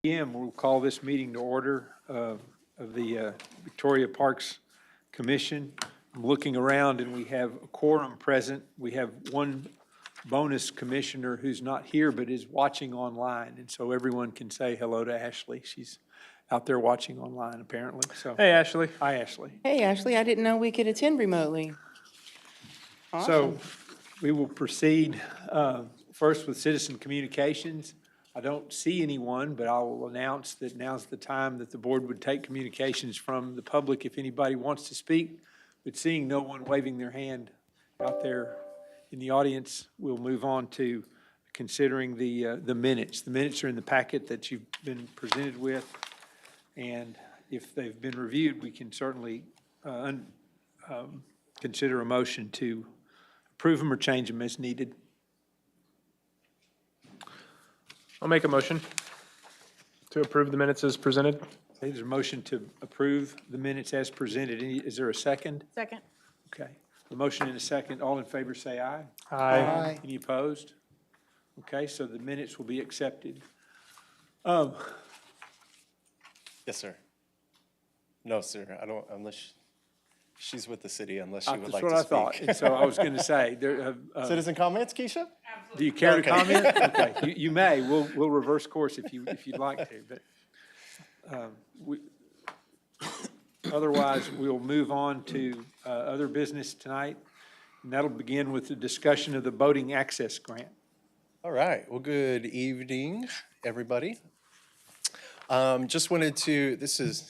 p.m. We'll call this meeting to order of the Victoria Parks Commission. I'm looking around and we have a quorum present. We have one bonus commissioner who's not here but is watching online. And so everyone can say hello to Ashley. She's out there watching online apparently. So, Hey, Ashley. hi, Ashley. Hey, Ashley, I didn't know we could attend remotely. So Awesome. we will proceed first with citizen communications. I don't see anyone, but I will announce that now's the time that the board would take communications from the public if anybody wants to speak. But seeing no one waving their hand out there in the audience, we'll move on to considering the minutes. The minutes are in the packet that you've been presented with. And if they've been reviewed, we can certainly consider a motion to approve them or change them as needed. I'll make a motion to approve the minutes as presented. Okay, there's a motion to approve the minutes as presented. Is there a second? Second. Okay, a motion and a second. All in favor say aye. Aye. Any opposed? Okay, so the minutes will be accepted. Yes, sir. No, sir, I don't, unless she's with the city, unless she would like to That's speak. what I thought. And so I was going to say, Citizen comments, Keisha? do you care to Okay. comment? Okay, you may. We'll reverse course if you'd like to, but otherwise, we'll move on to other business tonight. And that'll begin with the discussion of the boating access grant. All right, well, good evening, everybody. Just wanted to,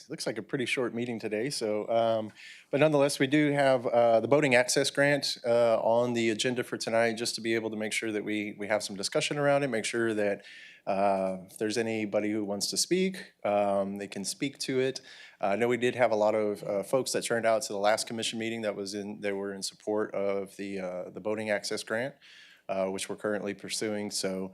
looks like a pretty short meeting today, so, but nonetheless, we do have the boating access grant on the agenda for tonight, just to be able to make sure that we have some discussion around it, make sure that if there's anybody who wants to speak, they can speak to it. I know we did have a lot of folks that turned out to the last commission meeting that were in support of the boating access grant, which we're currently pursuing, so.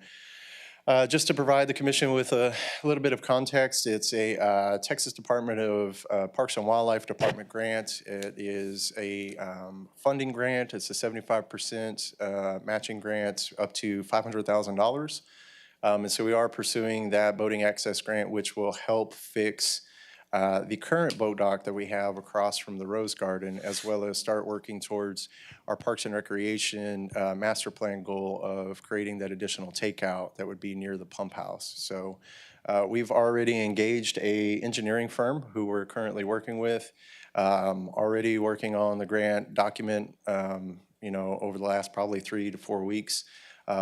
Just to provide the commission with a little bit of context, it's a Texas Department of Parks and Wildlife Department grant. It is a funding grant. It's a 75% matching grant up to $500,000. And so we are pursuing that boating access grant, which will help fix the current boat dock that we have across from the Rose Garden, as well as start working towards our Parks and Recreation master plan goal of creating that additional takeout that would be near the pump house. So we've already engaged a engineering firm who we're currently working with, already working on the grant document, over the last probably 3 to 4 weeks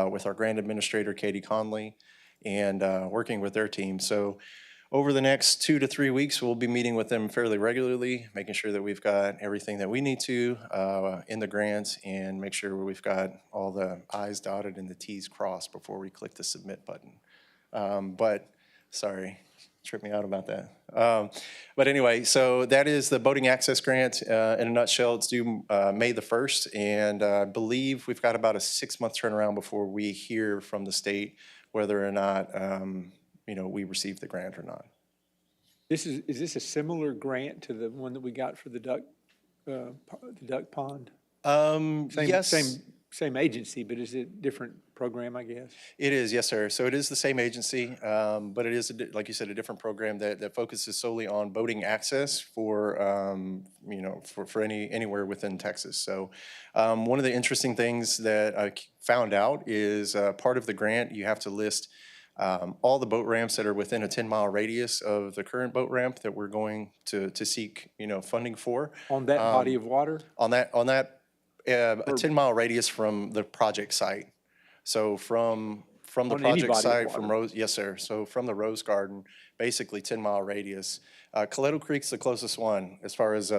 with our grant administrator, Katie Conley, and working with their team. So over the next 2 to 3 weeks, we'll be meeting with them fairly regularly, making sure that we've got everything that we need to in the grants, and make sure we've got all the I's dotted and the T's crossed before we click the submit button. But sorry, tripped me out about that. But anyway, so that is the boating access grant. In a nutshell, it's due May the 1st, and I believe we've got about a 6-month turnaround before we hear from the state whether or not we received the grant or not. Is this a similar grant to the one that we got for the duck pond? Yes. Same agency, but is it a different program, I guess? It is, yes, sir. So it is the same agency, but it is, like you said, a different program that focuses solely on boating access for, for anywhere within Texas. So one of the interesting things that I found out is part of the grant, you have to list all the boat ramps that are within a 10-mile radius of the current boat ramp that we're going to seek, funding for. On that body of water? On that, a 10-mile radius from the project site. So from the On any project body of site, from water? Rose, yes, sir. So from the Rose Garden, basically 10-mile radius. Coletto Creek's the closest one as far as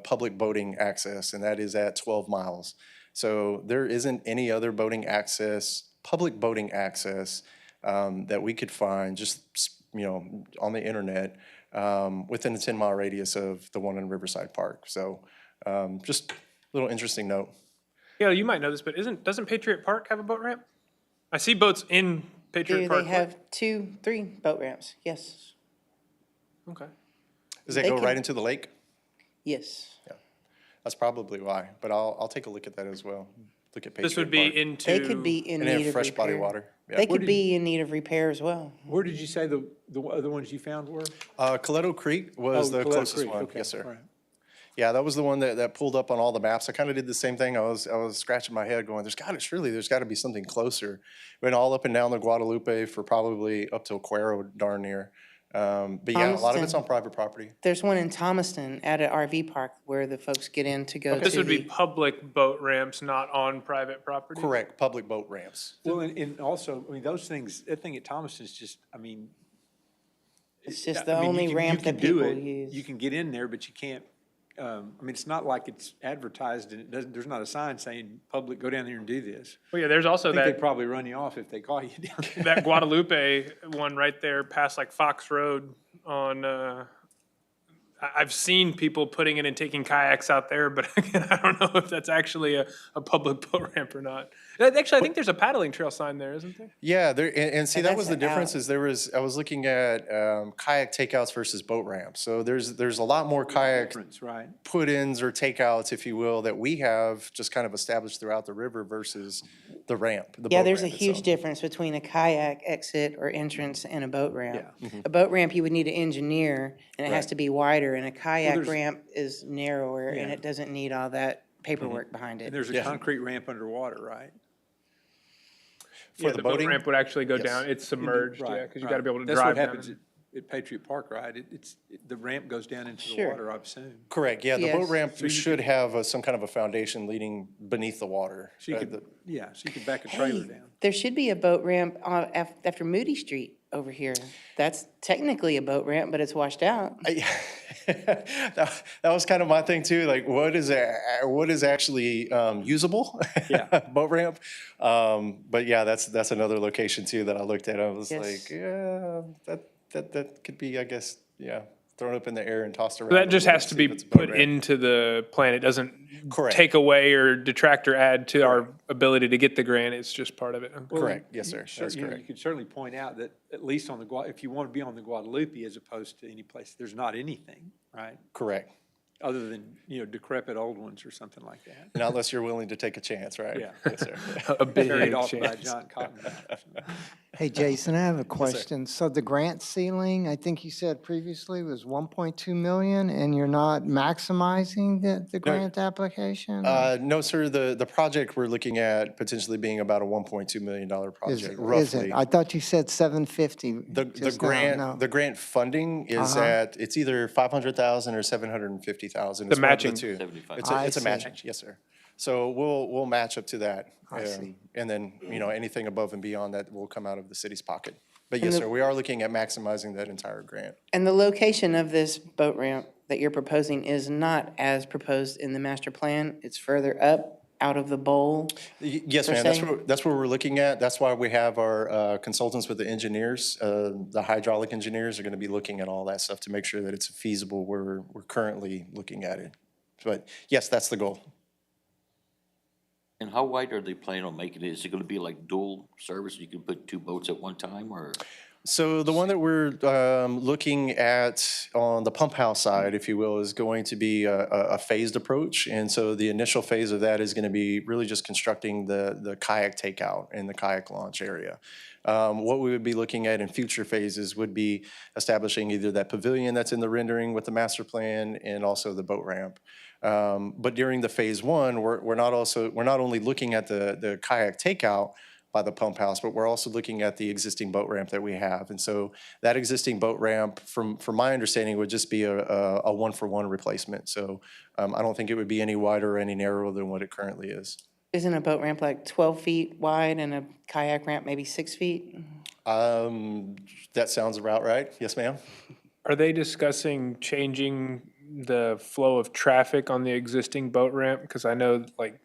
public boating access, and that is at 12 miles. So there isn't any other boating access, public boating access that we could find just, on the internet within a 10-mile radius of the one in Riverside Park. So just a little interesting note. Yeah, you might know this, but doesn't Patriot Park have a boat ramp? I see boats in Patriot Park. They have 2, 3 boat ramps, yes. Okay. Does that They go can- right into the lake? Yes. That's probably why, but I'll take a look at that as well. look at Patriot This would be Park. into. They could be in And they need have of fresh body repair. water. Yeah. They could be in need of repair as well. Where did you say the other ones you found were? Coletto Creek was Oh, the Coletto closest Creek, one. okay, Yes, sir. all right. Yeah, that was the one that pulled up on all the maps. I kind of did the same thing. I was scratching my head going, surely there's got to be something closer. Went all up and down the Guadalupe for probably up to Cuero darn near. But yeah, a lot of it's Thomaston. on private property. There's one in Thomaston at an RV park where the folks get in to go to This would be the. public boat ramps, not on private property? Correct, public boat ramps. Well, and also, I mean, those things, that thing at Thomaston's just, I mean. It's just I the mean, you only can- ramp you can that do people it. use. You can get in there, but you can't, I mean, it's not like it's advertised and it doesn't, there's not a sign saying, public, go down there and do this. Well, yeah, there's also I think that. they'd probably run you off if they call you down there. That Guadalupe one right there past like Fox Road on, I've seen people putting it and taking kayaks out there, but again, I don't know if that's actually a public boat ramp or not. Actually, I think there's a paddling trail sign there, isn't there? Yeah, there, and see, And that was that's the difference out. is I was looking at kayak takeouts versus boat ramps. So there's a lot more kayak Difference, right? put-ins or takeouts, if you will, that we have just kind of established throughout the river versus the ramp, the Yeah, boat there's a ramp huge itself. difference between a kayak exit or entrance and a boat ramp. Yeah. Mm-hmm. A boat ramp, you would need to engineer, and it has Right. to be wider, and a kayak there's- ramp is narrower, and Yeah. it doesn't need all that paperwork behind And it. there's a Yeah. concrete ramp underwater, right? For Yeah, the boat boating? ramp would actually go Yes. down. It's submerged, yeah, Right, because you right. got to be able to That's drive what down. happens at Patriot Park, right? The ramp goes down into the Sure. water, I assume. Correct, yeah, the boat Yes. ramp you should have some kind of a foundation leading beneath the water. So you could, yeah, so you could back a trailer Hey, down. there should be a boat ramp after Moody Street over here. That's technically a boat ramp, but it's washed out. That was kind of my thing too, like what is actually usable? Yeah. Boat ramp. But yeah, that's another location too that I looked at. I was Yes. like, yeah, that could be, I guess, yeah, thrown up in the air and tossed around. But a that just little has bit, to see be if it's a boat put ramp. into the plan. It doesn't Correct. take away or detract or add to our ability to get the grant. It's just part of it. Correct, yes, sir, Sure, that's you know, correct. You could certainly point out that at least on the, if you want to be on the Guadalupe as opposed to any place, there's not anything, right? Correct. Other than, decrepit old ones or something like that. Not unless you're willing to take a chance, right? Yeah. Yes, sir. A big Carried off by a chance. giant cottonmouth or something. Hey, Jason, I have a question. So the grant ceiling, I think you said previously was 1.2 million, and you're not maximizing the grant application? No, sir, the project we're looking at potentially being about a $1.2 million Is project, is roughly. it? I thought you said 750 The just now. grant, No. the grant funding is at, it's either 500,000 or 750,000. The matching. It's I a see. matching, yes, sir. So we'll match up to that. I see. And then, anything above and beyond that will come out of the city's pocket. But yes, sir, we are looking at maximizing that entire grant. And the location of this boat ramp that you're proposing is not as proposed in the master plan. It's further up, out of the bowl. Yes, Per ma'am, se? that's what we're looking at. That's why we have our consultants with the engineers. The hydraulic engineers are going to be looking at all that stuff to make sure that it's feasible where we're currently looking at it. But yes, that's the goal. And how wide are they planning on making it? Is it gonna be like dual service? You can put two boats at one time, or? So the one that we're looking at on the pump house side, if you will, is going to be a phased approach. And so the initial phase of that is going to be really just constructing the kayak takeout and the kayak launch area. What we would be looking at in future phases would be establishing either that pavilion that's in the rendering with the master plan and also the boat ramp. But during the phase one, we're not only looking at the kayak takeout by the pump house, but we're also looking at the existing boat ramp that we have. And so that existing boat ramp, from my understanding, would just be a one-for-one replacement. So I don't think it would be any wider or any narrower than what it currently is. Isn't a boat ramp like 12 feet wide and a kayak ramp maybe 6 feet? That sounds about right. Yes, ma'am? Are they discussing changing the flow of traffic on the existing boat ramp? Because I know like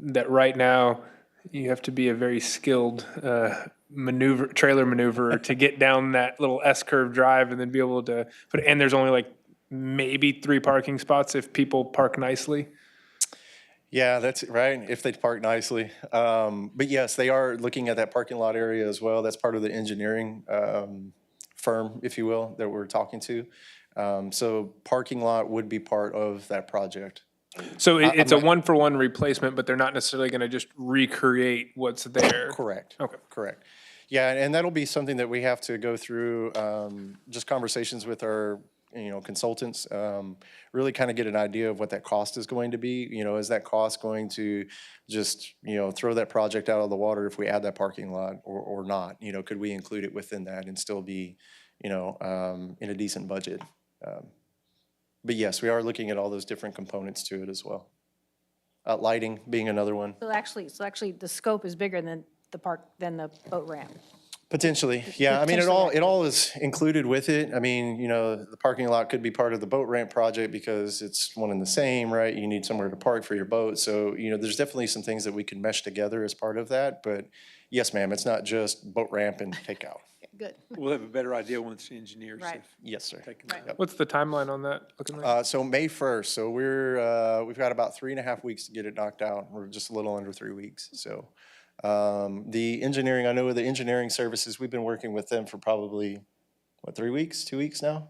that right now, you have to be a very skilled trailer maneuverer to get down that little S-curve drive and then be able to put, and there's only like maybe 3 parking spots if people park nicely. Yeah, that's right, if they park nicely. But yes, they are looking at that parking lot area as well. That's part of the engineering firm, if you will, that we're talking to. So parking lot would be part of that project. So it's a one-for-one replacement, but they're not necessarily going to just recreate what's there. Correct. Okay. Correct. Yeah, and that'll be something that we have to go through, just conversations with our, consultants, really kind of get an idea of what that cost is going to be. Is that cost going to just, throw that project out of the water if we add that parking lot or not? Could we include it within that and still be, in a decent budget? But yes, we are looking at all those different components to it as well. Lighting being another one. So actually, the scope is bigger than the boat ramp. Potentially, yeah. I mean, it all is included with it. I mean, the parking lot could be part of the boat ramp project because it's one and the same, right? You need somewhere to park for your boat. So, there's definitely some things that we can mesh together as part of that. But yes, ma'am, it's not just boat ramp and takeout. Good. We'll have a better idea once the engineers Right. have Yes, sir. taken that up. What's the timeline on that looking like? So May 1st, so we've got about 3.5 weeks to get it knocked out. We're just a little under 3 weeks, so. The engineering, I know the engineering services, we've been working with them for probably, 3 weeks, 2 weeks now?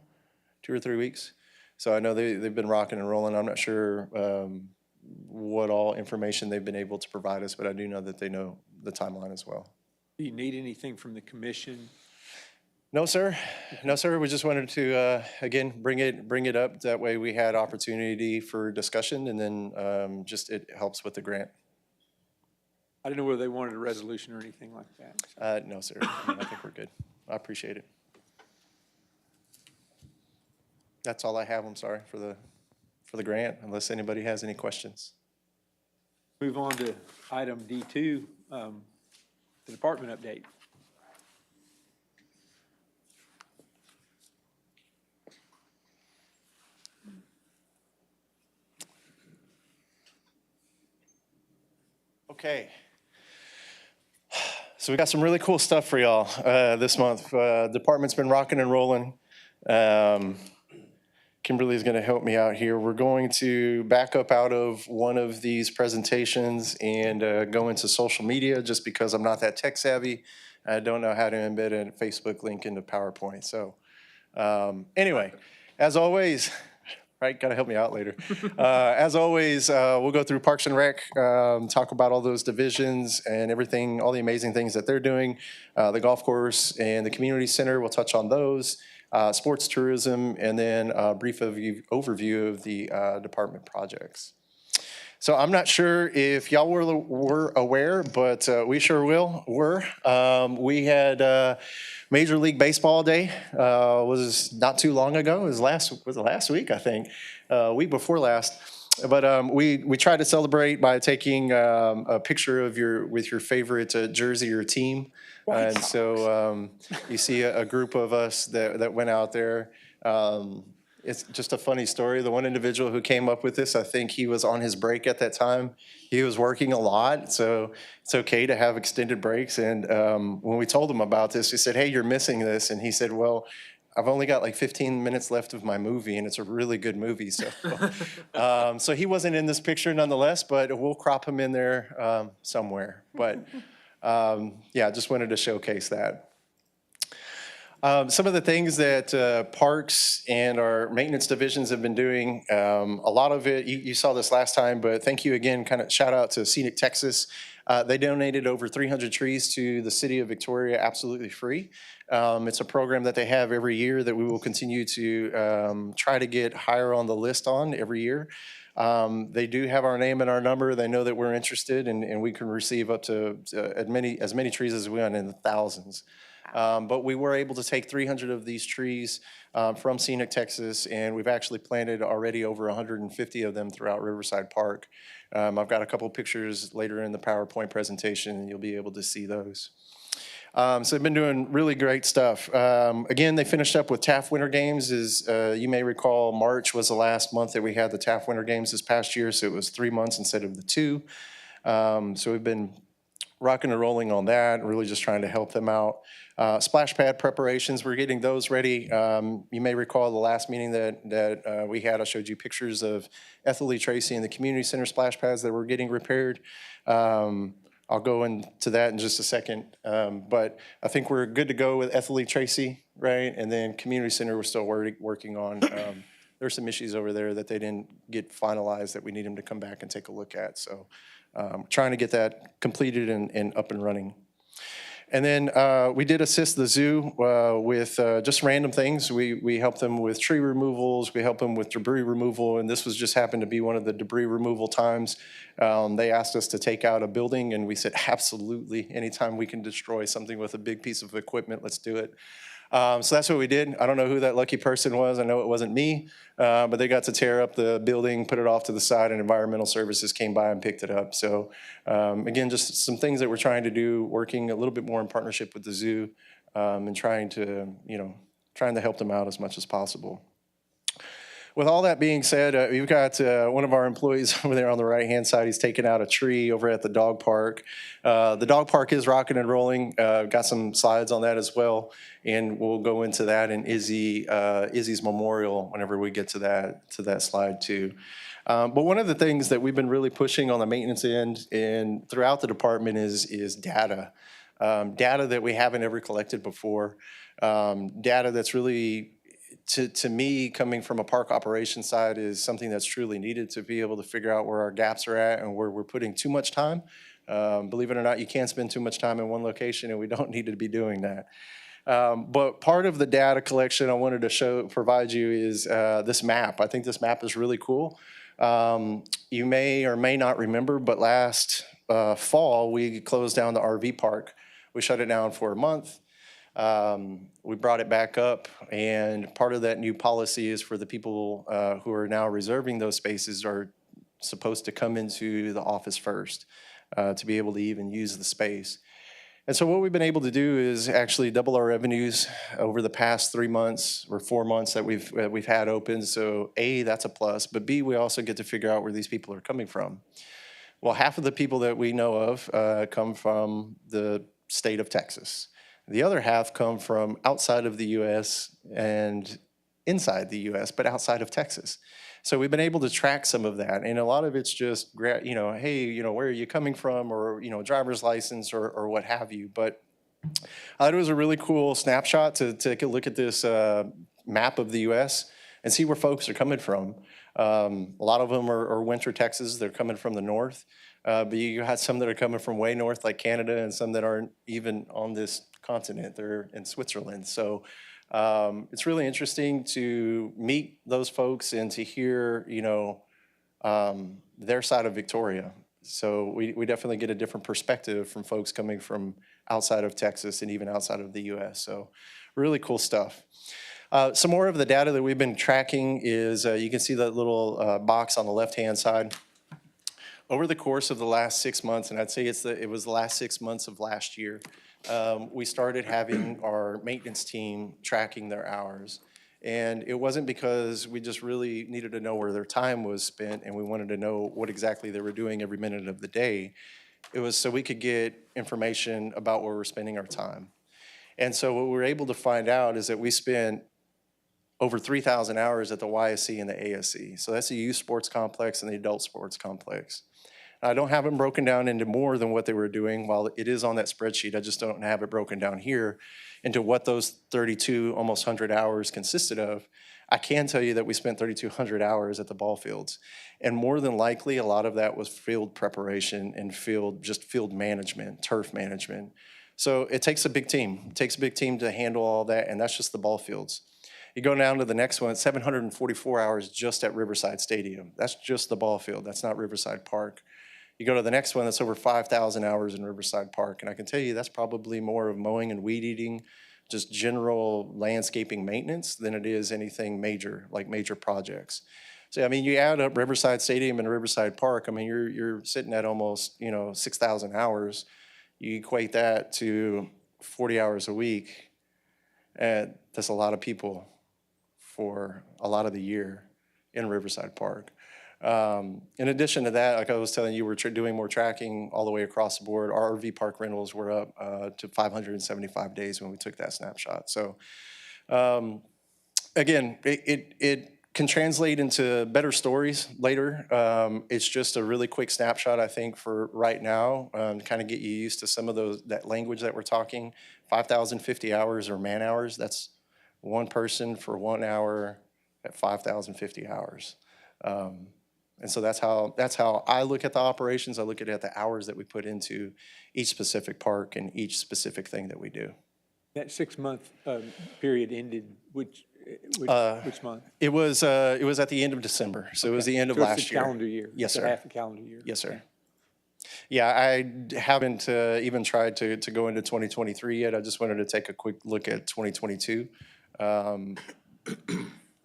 2 or 3 weeks. So I know they've been rocking and rolling. I'm not sure what all information they've been able to provide us, but I do know that they know the timeline as well. Do you need anything from the commission? No, sir. No, sir. We just wanted to, again, bring it up. That way we had opportunity for discussion and then just it helps with the grant. I didn't know whether they wanted a resolution or anything like that. No, sir. I think we're good. I appreciate it. That's all I have. I'm sorry for the grant, unless anybody has any questions. Move on to item D2, the department update. Okay. So we got some really cool stuff for y'all this month. Department's been rocking and rolling. Kimberly's going to help me out here. We're going to back up out of one of these presentations and go into social media just because I'm not that tech savvy. I don't know how to embed a Facebook link into PowerPoint. So anyway, as always, right, got to help me out later. As always, we'll go through Parks and Rec, talk about all those divisions and everything, all the amazing things that they're doing. The golf course and the community center, we'll touch on those. Sports tourism, and then a brief overview of the department projects. So I'm not sure if y'all were aware, but we sure were. We had Major League Baseball Day was not too long ago. It was last week, I think, week before last. But we tried to celebrate by taking a picture of with your favorite jersey or team. And so you see a group of us that went out there. It's just a funny story. The one individual who came up with this, I think he was on his break at that time. He was working a lot, so it's okay to have extended breaks. And when we told him about this, we said, hey, you're missing this. And he said, well, I've only got like 15 minutes left of my movie, and it's a really good movie. So, so he wasn't in this picture nonetheless, but we'll crop him in there somewhere. But yeah, just wanted to showcase that. Some of the things that Parks and our maintenance divisions have been doing, a lot of it, you saw this last time, but thank you again, kind of shout out to Scenic Texas. They donated over 300 trees to the city of Victoria absolutely free. It's a program that they have every year that we will continue to try to get higher on the list on every year. They do have our name and our number. They know that we're interested, and we can receive up to as many trees as we want, in the thousands. But we were able to take 300 of these trees from Scenic Texas, and we've actually planted already over 150 of them throughout Riverside Park. I've got a couple pictures later in the PowerPoint presentation, and you'll be able to see those. So they've been doing really great stuff. Again, they finished up with TAF Winter Games. As you may recall, March was the last month that we had the TAF Winter Games this past year, so it was 3 months instead of the 2. So we've been rocking and rolling on that, really just trying to help them out. Splash pad preparations, we're getting those ready. You may recall the last meeting that we had, I showed you pictures of Ethel Lee Tracy and the community center splash pads that were getting repaired. I'll go into that in just a second. But I think we're good to go with Ethel Lee Tracy, right? And then community center, we're still working on there's some issues over there that they didn't get finalized that we need them to come back and take a look at. So trying to get that completed and up and running. And then we did assist the zoo with just random things. We helped them with tree removals, we helped them with debris removal, and this was just happened to be one of the debris removal times. They asked us to take out a building, and we said, absolutely, anytime we can destroy something with a big piece of equipment, let's do it. So that's what we did. I don't know who that lucky person was. I know it wasn't me, but they got to tear up the building, put it off to the side, and environmental services came by and picked it up. So again, just some things that we're trying to do, working a little bit more in partnership with the zoo, and trying to help them out as much as possible. With all that being said, we've got one of our employees over there on the right-hand side. He's taking out a tree over at the dog park. The dog park is rocking and rolling. Got some slides on that as well, and we'll go into that in Izzy's memorial whenever we get to that slide too. But one of the things that we've been really pushing on the maintenance end and throughout the department is data. Data that we haven't ever collected before. Data that's really, to me, coming from a park operations side, is something that's truly needed to be able to figure out where our gaps are at and where we're putting too much time. Believe it or not, you can't spend too much time in one location, and we don't need to be doing that. But part of the data collection I wanted to provide you is this map. I think this map is really cool. You may or may not remember, but last fall, we closed down the RV park. We shut it down for a month. We brought it back up, and part of that new policy is for the people who are now reserving those spaces are supposed to come into the office first to be able to even use the space. And so what we've been able to do is actually double our revenues over the past 3 months or 4 months that we've had open. So A, that's a plus, but B, we also get to figure out where these people are coming from. Well, half of the people that we know of come from the state of Texas. The other half come from outside of the U.S. and inside the U.S., but outside of Texas. So we've been able to track some of that, and a lot of it's just, hey, where are you coming from, or, driver's license or what have you. But I thought it was a really cool snapshot to take a look at this map of the U.S. and see where folks are coming from. A lot of them are winter Texas. They're coming from the north. But you had some that are coming from way north, like Canada, and some that aren't even on this continent. They're in Switzerland. So it's really interesting to meet those folks and to hear, their side of Victoria. So we definitely get a different perspective from folks coming from outside of Texas and even outside of the U.S. So really cool stuff. Some more of the data that we've been tracking is, you can see that little box on the left-hand side. Over the course of the last 6 months, and I'd say it was the last 6 months of last year, we started having our maintenance team tracking their hours. And it wasn't because we just really needed to know where their time was spent and we wanted to know what exactly they were doing every minute of the day. It was so we could get information about where we're spending our time. And so what we were able to find out is that we spent over 3,000 hours at the YSC and the ASC. So that's the youth sports complex and the adult sports complex. I don't have them broken down into more than what they were doing. While it is on that spreadsheet, I just don't have it broken down here into what those 32, almost 100 hours consisted of. I can tell you that we spent 3,200 hours at the ball fields. And more than likely, a lot of that was field preparation and field management, turf management. So it takes a big team. It takes a big team to handle all that, and that's just the ball fields. You go down to the next one, 744 hours just at Riverside Stadium. That's just the ball field. That's not Riverside Park. You go to the next one, that's over 5,000 hours in Riverside Park. And I can tell you that's probably more of mowing and weed eating, just general landscaping maintenance than it is anything major, like major projects. So, I mean, you add up Riverside Stadium and Riverside Park, I mean, you're sitting at almost, 6,000 hours. You equate that to 40 hours a week, and that's a lot of people for a lot of the year in Riverside Park. In addition to that, like I was telling you, we're doing more tracking all the way across the board. Our RV park rentals were up to 575 days when we took that snapshot. So again, it can translate into better stories later. It's just a really quick snapshot, I think, for right now, to kind of get you used to some of that language that we're talking. 5,050 hours or man hours, that's one person for 1 hour at 5,050 hours. And so that's how I look at the operations. I look at the hours that we put into each specific park and each specific thing that we do. That 6-month period ended which month? It was at the end of December, so it was the end of So it's last a year. calendar year? Yes, So sir. half a calendar year? Yes, sir. Yeah, I haven't even tried to go into 2023 yet. I just wanted to take a quick look at 2022.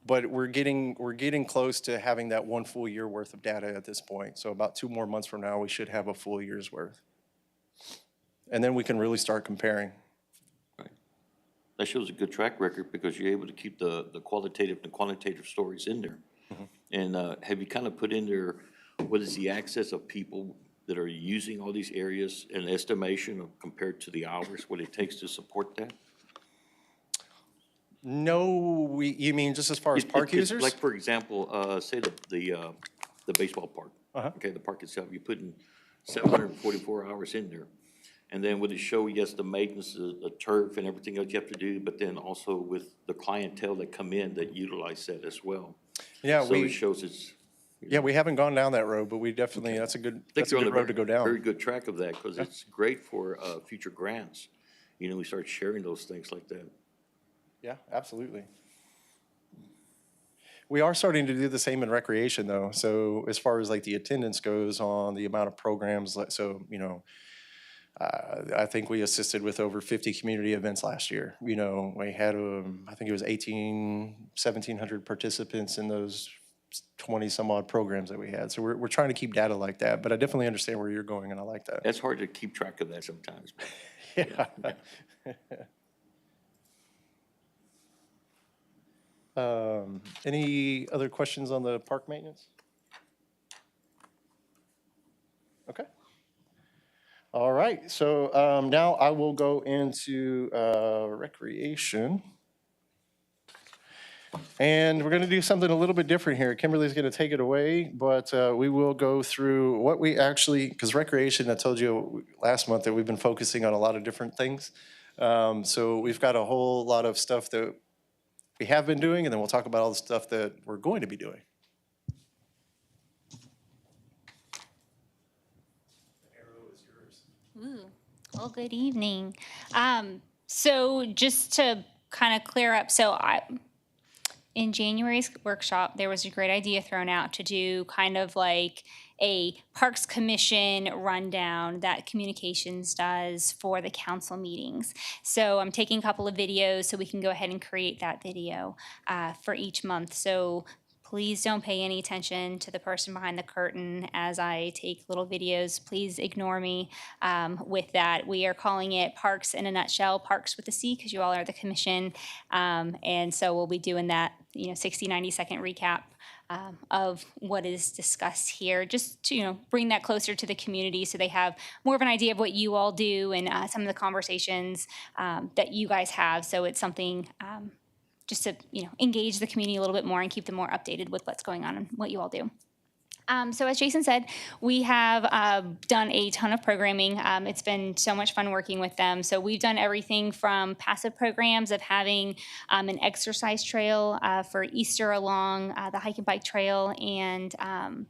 But we're getting close to having that one full year worth of data at this point. So about 2 more months from now, we should have a full year's worth. And then we can really start comparing. That shows a good track record because you're able to keep the qualitative and quantitative stories in there. And have you kind of put in there, what is the access of people that are using all these areas, an estimation of compared to the hours, what it takes to support that? No, you mean just as far as park It's users? Like, for example, say the baseball park. Okay, the park itself, you put in 744 hours in there. And then would it show, yes, the maintenance, the turf and everything else you have to do, but then also with the clientele that come in that utilize that as well? Yeah, So it shows it's, Yeah, we haven't gone down that road, but we definitely, that's a I good think you're on a road to go down. very good track of that because it's great for future grants. You know, we start sharing those things like that. Yeah, absolutely. We are starting to do the same in recreation though. So as far as like the attendance goes on the amount of programs, so, I think we assisted with over 50 community events last year. We had, I think it was 1,700 participants in those 20 some odd programs that we had. So we're trying to keep data like that, but I definitely understand where you're going and I like that. That's hard to keep track of that sometimes. Yeah. Any other questions on the park maintenance? Okay. All right, so now I will go into recreation. And we're going to do something a little bit different here. Kimberly's going to take it away, but we will go through what we actually, because recreation, I told you last month that we've been focusing on a lot of different things. So we've got a whole lot of stuff that we have been doing, and then we'll talk about all the stuff that we're going to be doing. Well, good evening. So just to kind of clear up, in January's workshop, there was a great idea thrown out to do kind of like a Parks Commission rundown that Communications does for the council meetings. So I'm taking a couple of videos so we can go ahead and create that video for each month. So please don't pay any attention to the person behind the curtain as I take little videos. Please ignore me with that. We are calling it Parks in a Nutshell, Parks with a C, because you all are the commission. And so we'll be doing that, 60, 90-second recap of what is discussed here, just to, bring that closer to the community so they have more of an idea of what you all do and some of the conversations that you guys have. So it's something just to, engage the community a little bit more and keep them more updated with what's going on and what you all do. So as Jason said, we have done a ton of programming. It's been so much fun working with them. So we've done everything from passive programs of having an exercise trail for Easter along the hike and bike trail and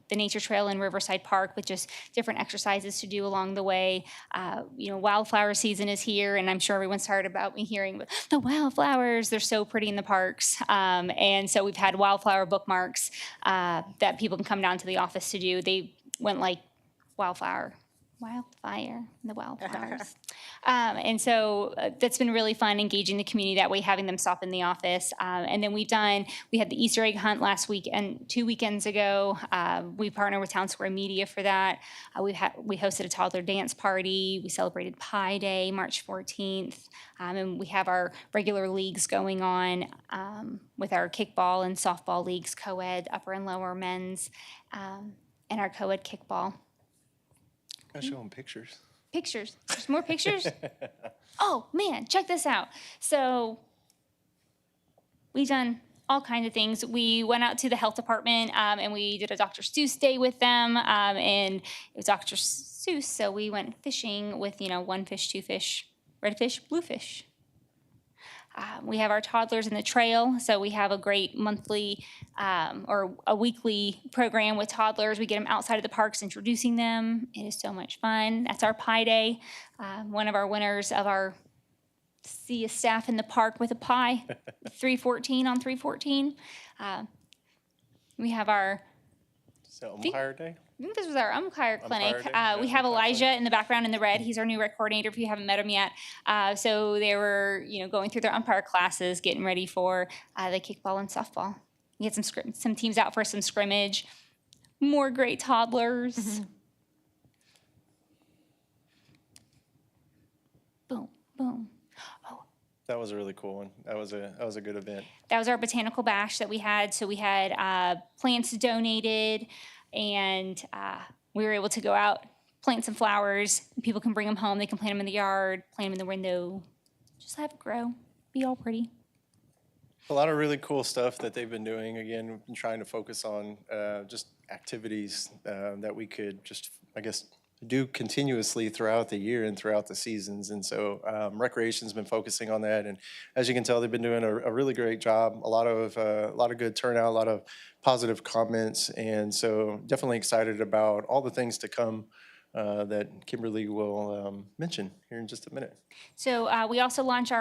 the nature trail in Riverside Park with just different exercises to do along the way. Wildflower season is here, and I'm sure everyone's tired about me hearing the wildflowers. They're so pretty in the parks. And so we've had wildflower bookmarks that people can come down to the office to do. They went like wildfire, the wildflowers. And so that's been really fun engaging the community that way, having them stop in the office. And then we had the Easter egg hunt last week and 2 weekends ago. We partnered with Town Square Media for that. We hosted a toddler dance party. We celebrated Pi Day, March 14th. And we have our regular leagues going on with our kickball and softball leagues, co-ed, upper and lower men's, and our co-ed kickball. I show them pictures. Pictures. There's more pictures? Oh, man, check this out. So we've done all kinds of things. We went out to the health department and we did a Dr. Seuss day with them. And it was Dr. Seuss, so we went fishing with, 1 fish, 2 fish, red fish, blue fish. We have our toddlers in the trail, so we have a great monthly or a weekly program with toddlers. We get them outside of the parks, introducing them. It is so much fun. That's our pie day. One of our winners of our see a staff in the park with a pie, 314 on 314. We have our, So umpire day? I think this was our umpire clinic. Umpire day? We Yeah, have umpire Elijah in the background in the red. He's our new rec coordinator if you haven't met him yet. So they were, going through their umpire classes, getting ready for the kickball and softball. We had some teams out for some scrimmage. More great toddlers. Boom, boom. That was a really cool one. That was a good event. That was our botanical bash that we had. So we had plants donated, and we were able to go out, plant some flowers. People can bring them home. They can plant them in the yard, plant them in the window. Just have it grow, be all pretty. A lot of really cool stuff that they've been doing. Again, we've been trying to focus on just activities that we could just, I guess, do continuously throughout the year and throughout the seasons. And so Recreation's been focusing on that. And as you can tell, they've been doing a really great job. A lot of good turnout, a lot of positive comments. And so definitely excited about all the things to come that Kimberly will mention here in just a minute. So we also launched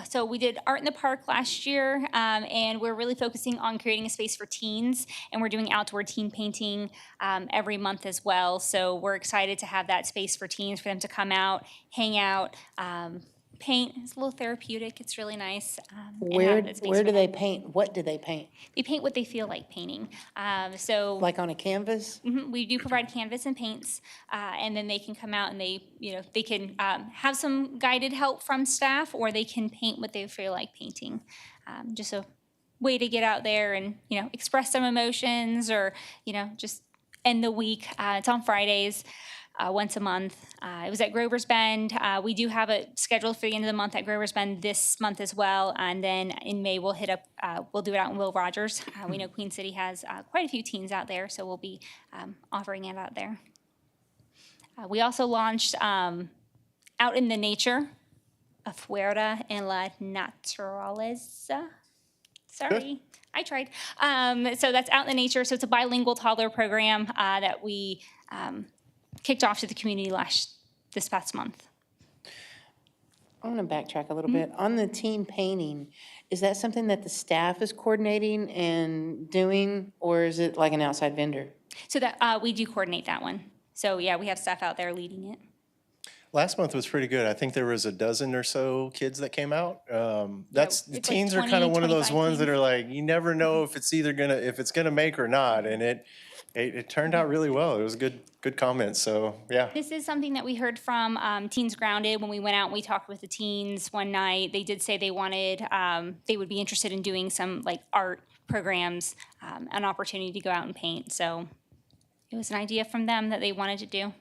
so we did Art in the Park last year, and we're really focusing on creating a space for teens, and we're doing outdoor teen painting every month as well. So we're excited to have that space for teens, for them to come out, hang out, paint. It's a little therapeutic. It's really nice. And have that space Where for do them. they paint? What do they paint? They paint what they feel like painting. So Like on a canvas? we do provide canvas and paints, and then they can come out and they can have some guided help from staff, or they can paint what they feel like painting. Just a way to get out there and express some emotions, or just end the week. It's on Fridays. Once a month. It was at Grover's Bend. We do have it scheduled for the end of the month at Grover's Bend this month as well. And then in May, we'll we'll do it out in Will Rogers. We know Queen City has quite a few teens out there, so we'll be offering it out there. We also launched Out in the Nature, Afuera en la Naturaleza. Sorry. I tried. So that's Out in the Nature. So it's a bilingual toddler program that we kicked off to the community this past month. I want to backtrack a little bit. On the teen painting, is that something that the staff is coordinating and doing, or is it like an outside vendor? So that we do coordinate that one. So yeah, we have staff out there leading it. Last month was pretty good. I think there was a dozen or so kids that came out. The it's like teens are 20, kind of one of those 25 ones that teens. are like, you never know if it's gonna make or not. And it turned out really well. It was good comments. So yeah. This is something that we heard from Teens Grounded when we went out and we talked with the teens one night. They did say they wanted, they would be interested in doing some like art programs, an opportunity to go out and paint. So it was an idea from them that they wanted to do.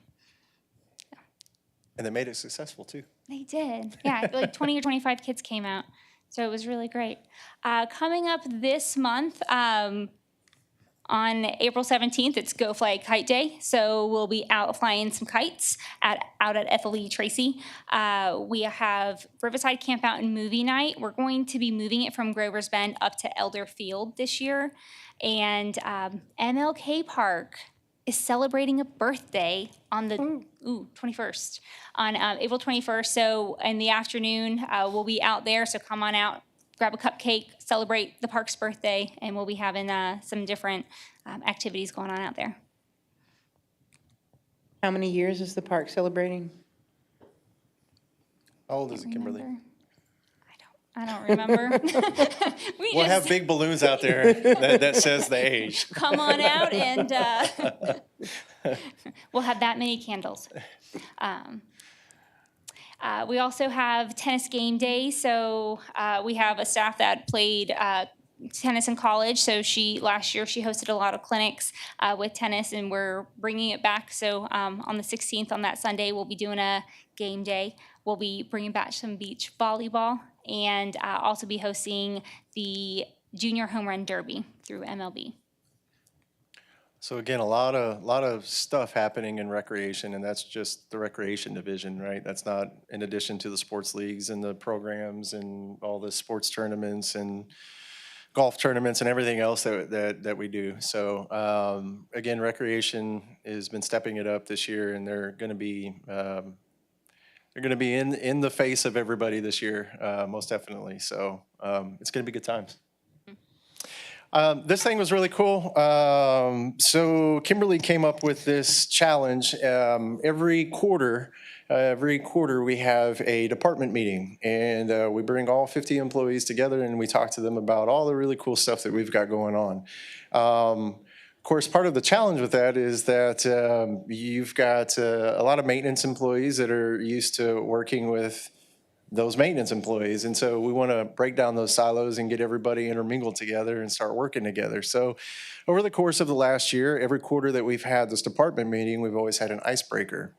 And they made it successful too. They did. Yeah, like 20 or 25 kids came out. So it was really great. Coming up this month, on April 17th, it's Go Fly Kite Day. So we'll be out flying some kites out at FLE Tracy. We have Riverside Camp Out and Movie Night. We're going to be moving it from Grover's Bend up to Elder Field this year. And MLK Park is celebrating a birthday on the 21st, on April 21st. So in the afternoon, we'll be out there. So come on out, grab a cupcake, celebrate the park's birthday, and we'll be having some different activities going on out there. How many years is the park celebrating? How old is it, Kimberly? Remember? I don't remember. We'll have big balloons out there that says the age. Come on out and we'll have that many candles. We also have tennis game day. So we have a staff that played tennis in college. So last year she hosted a lot of clinics with tennis, and we're bringing it back. So on the 16th, on that Sunday, we'll be doing a game day. We'll be bringing back some beach volleyball, and also be hosting the Junior Home Run Derby through MLB. So again, a lot of stuff happening in recreation, and that's just the recreation division, right? That's not in addition to the sports leagues and the programs and all the sports tournaments and golf tournaments and everything else that we do. So again, recreation has been stepping it up this year, and they're going to be in the face of everybody this year, most definitely. So it's going to be good times. This thing was really cool. So Kimberly came up with this challenge. Every quarter we have a department meeting, and we bring all 50 employees together and we talk to them about all the really cool stuff that we've got going on. Of course, part of the challenge with that is that you've got a lot of maintenance employees that are used to working with those maintenance employees. And so we want to break down those silos and get everybody intermingled together and start working together. So over the course of the last year, every quarter that we've had this department meeting, we've always had an icebreaker.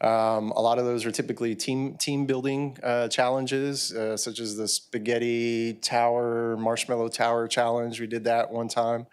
A lot of those are typically team building challenges, such as the spaghetti tower, marshmallow tower challenge. We did that one time.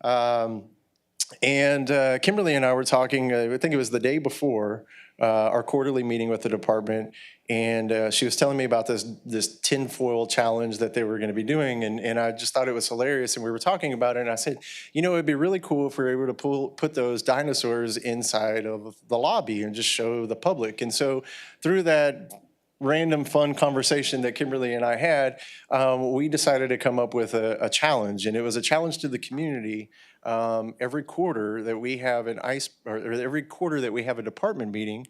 And Kimberly and I were talking, I think it was the day before our quarterly meeting with the department, and she was telling me about this tinfoil challenge that they were going to be doing, and I just thought it was hilarious, and we were talking about it, and I said, you know, it'd be really cool if we were able to put those dinosaurs inside of the lobby and just show the public. And so through that random fun conversation that Kimberly and I had, we decided to come up with a challenge, and it was a challenge to the community. Every quarter that we have every quarter that we have a department meeting,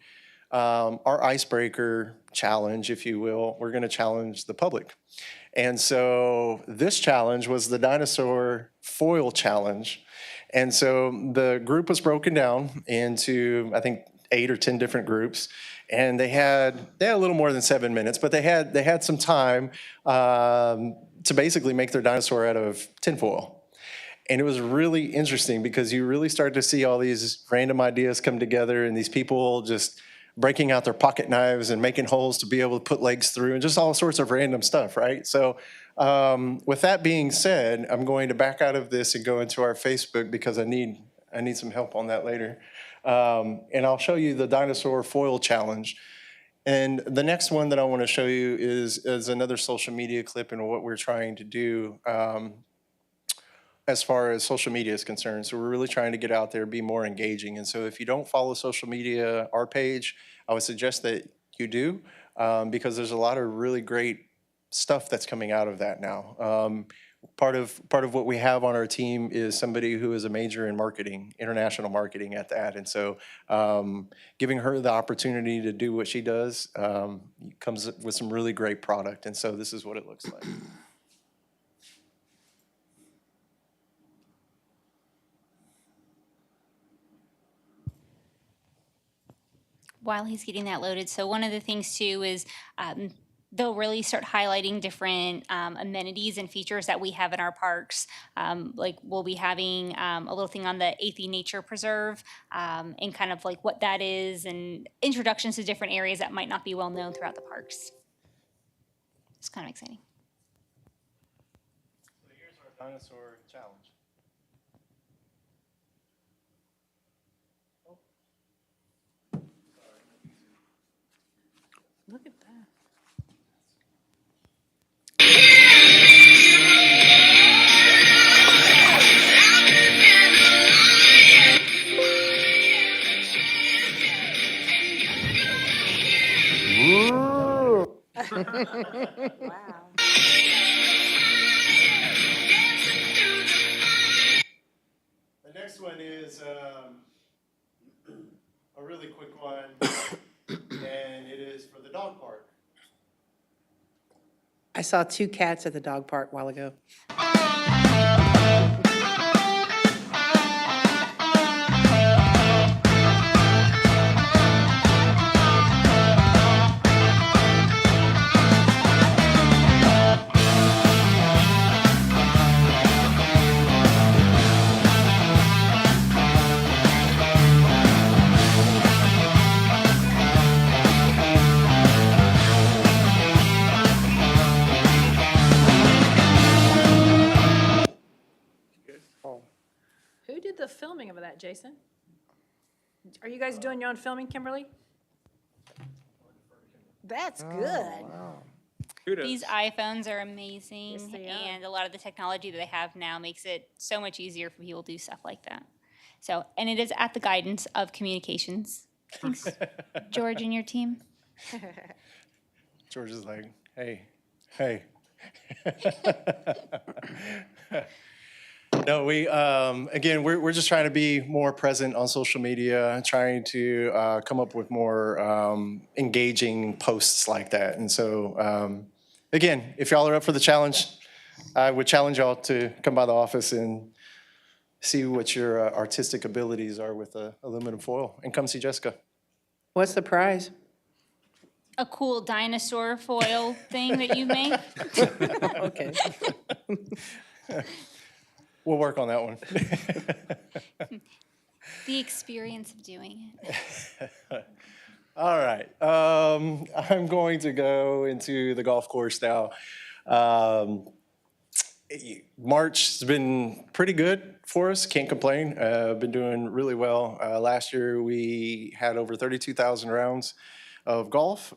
our icebreaker challenge, if you will, we're going to challenge the public. And so this challenge was the dinosaur foil challenge. And so the group was broken down into, I think, 8 or 10 different groups, and they had a little more than 7 minutes, but they had some time to basically make their dinosaur out of tinfoil. And it was really interesting because you really start to see all these random ideas come together, and these people just breaking out their pocket knives and making holes to be able to put legs through, and just all sorts of random stuff, right? So with that being said, I'm going to back out of this and go into our Facebook because I need some help on that later. And I'll show you the dinosaur foil challenge. And the next one that I want to show you is another social media clip and what we're trying to do as far as social media is concerned. So we're really trying to get out there, be more engaging. And so if you don't follow social media, our page, I would suggest that you do, because there's a lot of really great stuff that's coming out of that now. Part of what we have on our team is somebody who is a major in marketing, international marketing at that. And so giving her the opportunity to do what she does comes with some really great product. And so this is what it looks like. While he's getting that loaded, so one of the things too is they'll really start highlighting different amenities and features that we have in our parks. Like we'll be having a little thing on the Athey Nature Preserve and kind of like what that is and introductions to different areas that might not be well known throughout the parks. It's kind of exciting. So here's our dinosaur challenge. Look at that. Wow. The next one is a really quick one, and it is for the dog park. I saw 2 cats at the dog park a while ago. that, Jason. Are you guys doing your own filming, Kimberly? That's good. These iPhones are amazing, Yes, they are. and a lot of the technology that they have now makes it so much easier for people to do stuff like that. So, and it is at the guidance of communications. Thanks, George and your team. George is like, hey. No, again, we're just trying to be more present on social media, trying to come up with more engaging posts like that. And so, again, if y'all are up for the challenge, I would challenge y'all to come by the office and see what your artistic abilities are with aluminum foil, and come see Jessica. What's the prize? A cool dinosaur foil thing that you make. Okay. We'll work on that one. The experience of doing it. All right. I'm going to go into the golf course now. March has been pretty good for us. Can't complain. Been doing really well. Last year we had over 32,000 rounds of golf.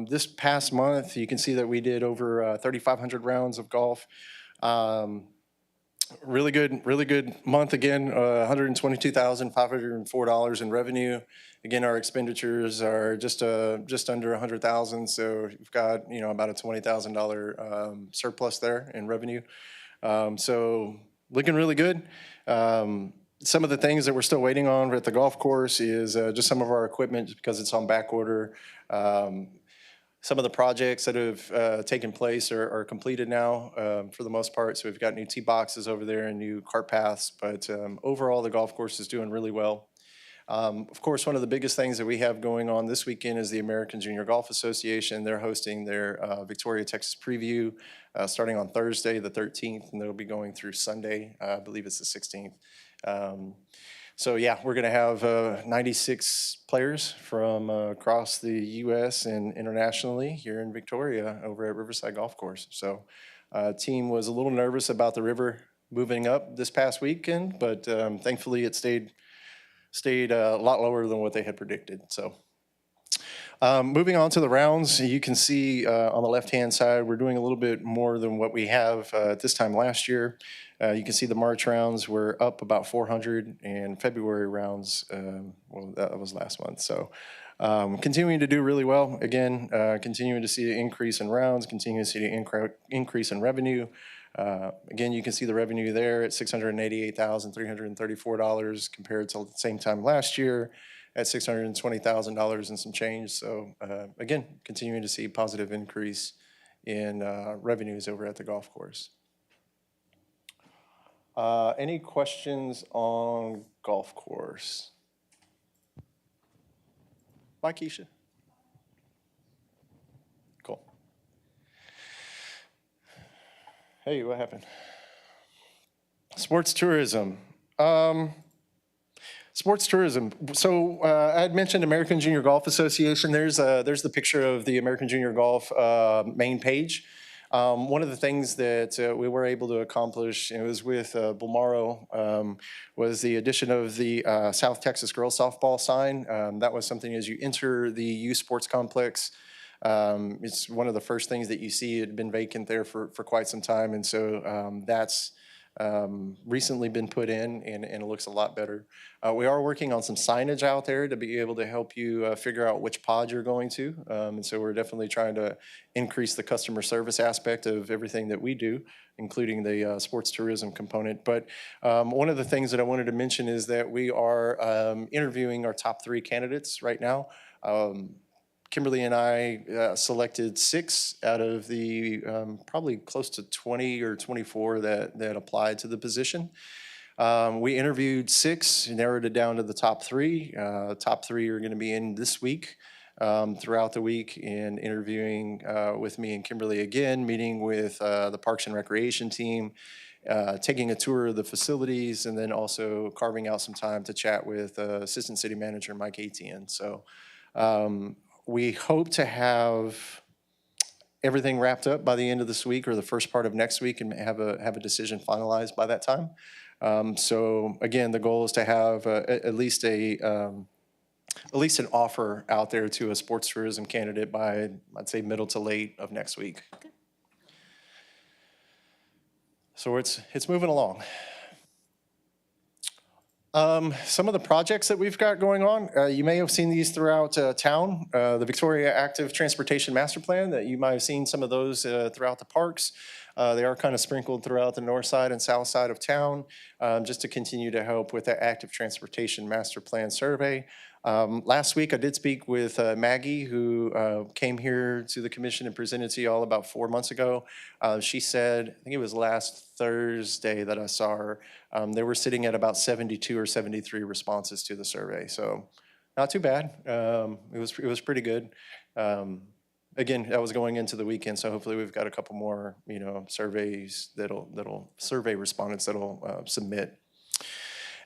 This past month, you can see that we did over 3,500 rounds of golf. Really good month again. $122,504 in revenue. Again, our expenditures are just under 100,000. So you've got about a $20,000 surplus there in revenue. So looking really good. Some of the things that we're still waiting on at the golf course is just some of our equipment, just because it's on back order. Some of the projects that have taken place are completed now for the most part. So we've got new tee boxes over there and new cart paths. But overall, the golf course is doing really well. Of course, one of the biggest things that we have going on this weekend is the American Junior Golf Association. They're hosting their Victoria, Texas preview starting on Thursday, the 13th, and they'll be going through Sunday. I believe it's the 16th. So yeah, we're going to have 96 players from across the U.S. and internationally here in Victoria over at Riverside Golf Course. So team was a little nervous about the river moving up this past weekend, but thankfully it stayed a lot lower than what they had predicted. So moving on to the rounds, you can see on the left-hand side, we're doing a little bit more than what we have at this time last year. You can see the March rounds were up about 400, and February rounds, well, that was last month. So continuing to do really well. Again, continuing to see an increase in rounds, continuing to see an increase in revenue. Again, you can see the revenue there at $688,334 compared to the same time last year at $620,000 and some change. So again, continuing to see positive increase in revenues over at the golf course. Any questions on golf course? Bye, Keisha. Cool. Hey, what happened? Sports tourism. Sports tourism. So I had mentioned American Junior Golf Association. There's the picture of the American Junior Golf main page. One of the things that we were able to accomplish, and it was with Bulmaro, was the addition of the South Texas Girls Softball sign. That was something as you enter the youth sports complex. It's one of the first things that you see. It had been vacant there for quite some time, and so that's recently been put in, and it looks a lot better. We are working on some signage out there to be able to help you figure out which pod you're going to. And so we're definitely trying to increase the customer service aspect of everything that we do, including the sports tourism component. But one of the things that I wanted to mention is that we are interviewing our top 3 candidates right now. Kimberly and I selected 6 out of the probably close to 20 or 24 that applied to the position. We interviewed 6, narrowed it down to the top 3. Top 3 are going to be in this week, throughout the week, and interviewing with me and Kimberly again, meeting with the Parks and Recreation team, taking a tour of the facilities, and then also carving out some time to chat with Assistant City Manager Mike Etienne. So we hope to have everything wrapped up by the end of this week or the first part of next week and have a decision finalized by that time. So again, the goal is to have at least an offer out there to a sports tourism candidate by, I'd say, middle to late of next week. So it's moving along. Some of the projects that we've got going on, you may have seen these throughout town. The Victoria Active Transportation Master Plan, that you might have seen some of those throughout the parks. They are kind of sprinkled throughout the north side and south side of town, just to continue to help with the Active Transportation Master Plan survey. Last week, I did speak with Maggie, who came here to the commission and presented to you all about 4 months ago. She said, I think it was last Thursday that I saw her, they were sitting at about 72 or 73 responses to the survey. So not too bad. It was pretty good. Again, that was going into the weekend, so hopefully we've got a couple more, surveys survey respondents that'll submit.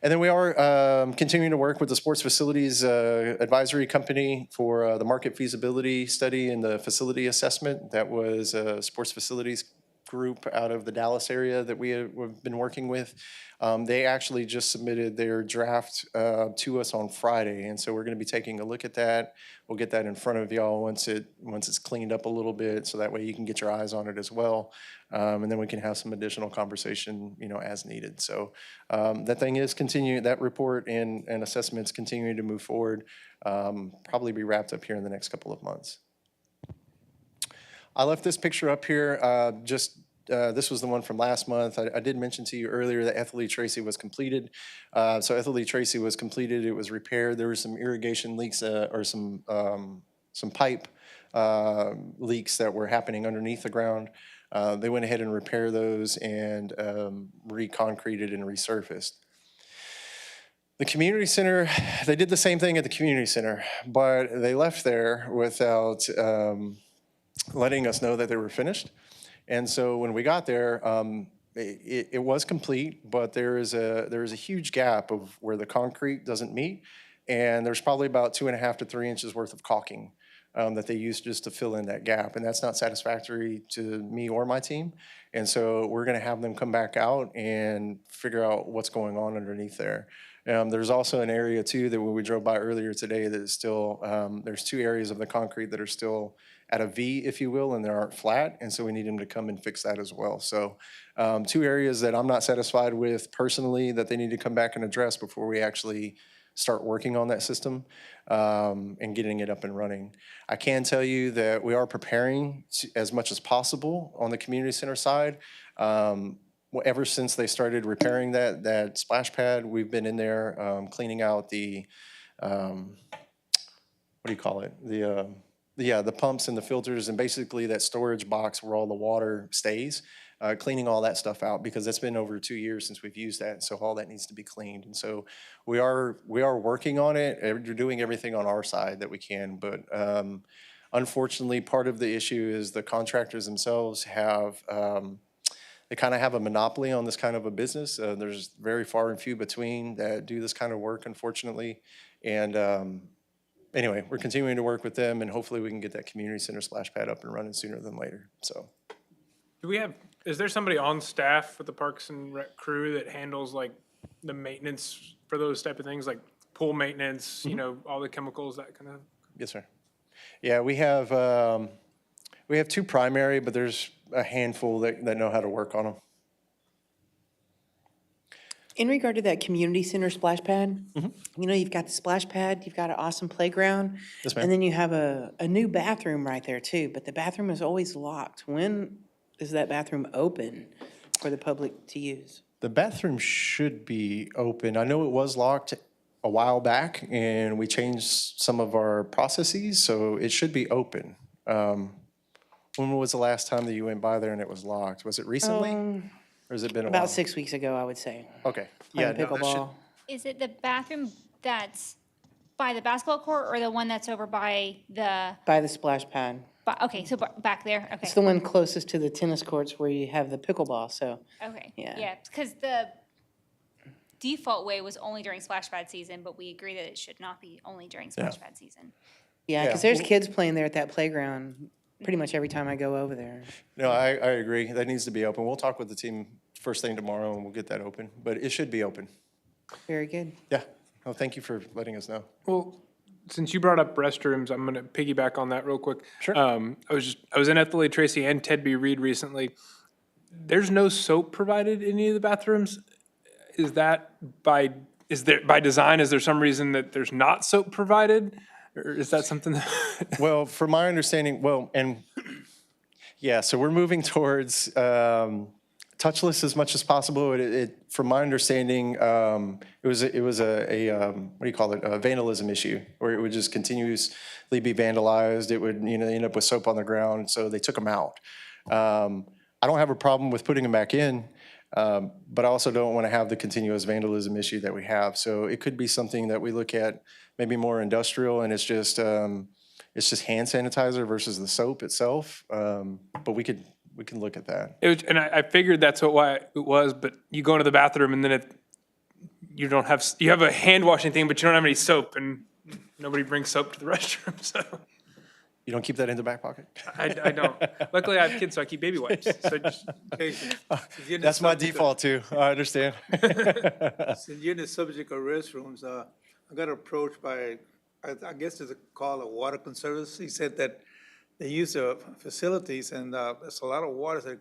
And then we are continuing to work with the Sports Facilities Advisory Company for the market feasibility study and the facility assessment. That was a sports facilities group out of the Dallas area that we've been working with. They actually just submitted their draft to us on Friday, and so we're going to be taking a look at that. We'll get that in front of y'all once it's cleaned up a little bit, so that way you can get your eyes on it as well. And then we can have some additional conversation, as needed. So that thing is continuing, that report and assessments continuing to move forward, probably be wrapped up here in the next couple of months. I left this picture up here, this was the one from last month. I did mention to you earlier that Ethel Lee Tracy was completed. So Ethel Lee Tracy was completed, it was repaired. There were some irrigation leaks or some pipe leaks that were happening underneath the ground. They went ahead and repaired those and reconcreted and resurfaced. The community center, they did the same thing at the community center, but they left there without letting us know that they were finished. And so when we got there, it was complete, but there is a huge gap of where the concrete doesn't meet, and there's probably about 2.5 to 3 inches worth of caulking that they used just to fill in that gap, and that's not satisfactory to me or my team. And so we're going to have them come back out and figure out what's going on underneath there. There's also an area too that when we drove by earlier today that is still, there's 2 areas of the concrete that are still at a V, if you will, and they aren't flat, and so we need them to come and fix that as well. So 2 areas that I'm not satisfied with personally that they need to come back and address before we actually start working on that system and getting it up and running. I can tell you that we are preparing as much as possible on the community center side. Ever since they started repairing that splash pad, we've been in there cleaning out the, what do you call it? The pumps and the filters and basically that storage box where all the water stays, cleaning all that stuff out because it's been over 2 years since we've used that, and so all that needs to be cleaned. And so we are working on it. We're doing everything on our side that we can, but unfortunately, part of the issue is the contractors themselves have they kind of have a monopoly on this kind of a business. There's very far and few between that do this kind of work, unfortunately. And anyway, we're continuing to work with them, and hopefully we can get that community center splash pad up and running sooner than later. So, is there somebody on staff with the Parks and Rec crew that handles like the maintenance for those type of things, like pool maintenance, all the chemicals, that kind of? Yes, sir. Yeah, we have 2 primary, but there's a handful that know how to work on them. In regard to that community center splash pad, you've got the splash pad, you've got an awesome playground. Yes, ma'am. And then you have a new bathroom right there too, but the bathroom is always locked. When is that bathroom open for the public to use? The bathroom should be open. I know it was locked a while back, and we changed some of our processes, so it should be open. When was the last time that you went by there and it was locked? Was it recently? Or has it been a while? About 6 weeks ago, I would say. Okay. Yeah, Playing no, that should, pickleball. Is it the bathroom that's by the basketball court or the one that's over by the, By the splash pad. okay, so back there, okay. It's the one closest to the tennis courts where you have the pickleball, so. Okay, Yeah. yeah, because the default way was only during splash pad season, but we agree that it should not be only during splash pad season. Yeah, because Yeah. there's kids playing there at that playground pretty much every time I go over there. no, I agree. That needs to be open. We'll talk with the team first thing tomorrow, and we'll get that open. But it should be open. Very good. Yeah. Oh, thank you for letting us know. Well, since you brought up restrooms, I'm gonna piggyback on that real quick. Sure. I was in Ethelene Tracy and Ted B. Reed recently. There's no soap provided in any of the bathrooms. Is that by design? Is there some reason that there's not soap provided? Or is that something that? Well, from my understanding, so we're moving towards touchless as much as possible. From my understanding, it was a what do you call it? A vandalism issue, where it would just continuously be vandalized. It would, end up with soap on the ground, so they took them out. I don't have a problem with putting them back in, but I also don't want to have the continuous vandalism issue that we have. So it could be something that we look at, maybe more industrial, and it's just hand sanitizer versus the soap itself. But we can look at that. And I figured that's why it was, but you go into the bathroom and then you have a hand washing thing, but you don't have any soap, and nobody brings soap to the restroom, so. You don't keep that in the back pocket? I don't. Luckily, I have kids, so I keep baby wipes. So just, That's my default too. I understand. Since you're in the subject of restrooms, I got approached by, I guess it's called a water conservancy. He said that they use the facilities and there's a lot of water. So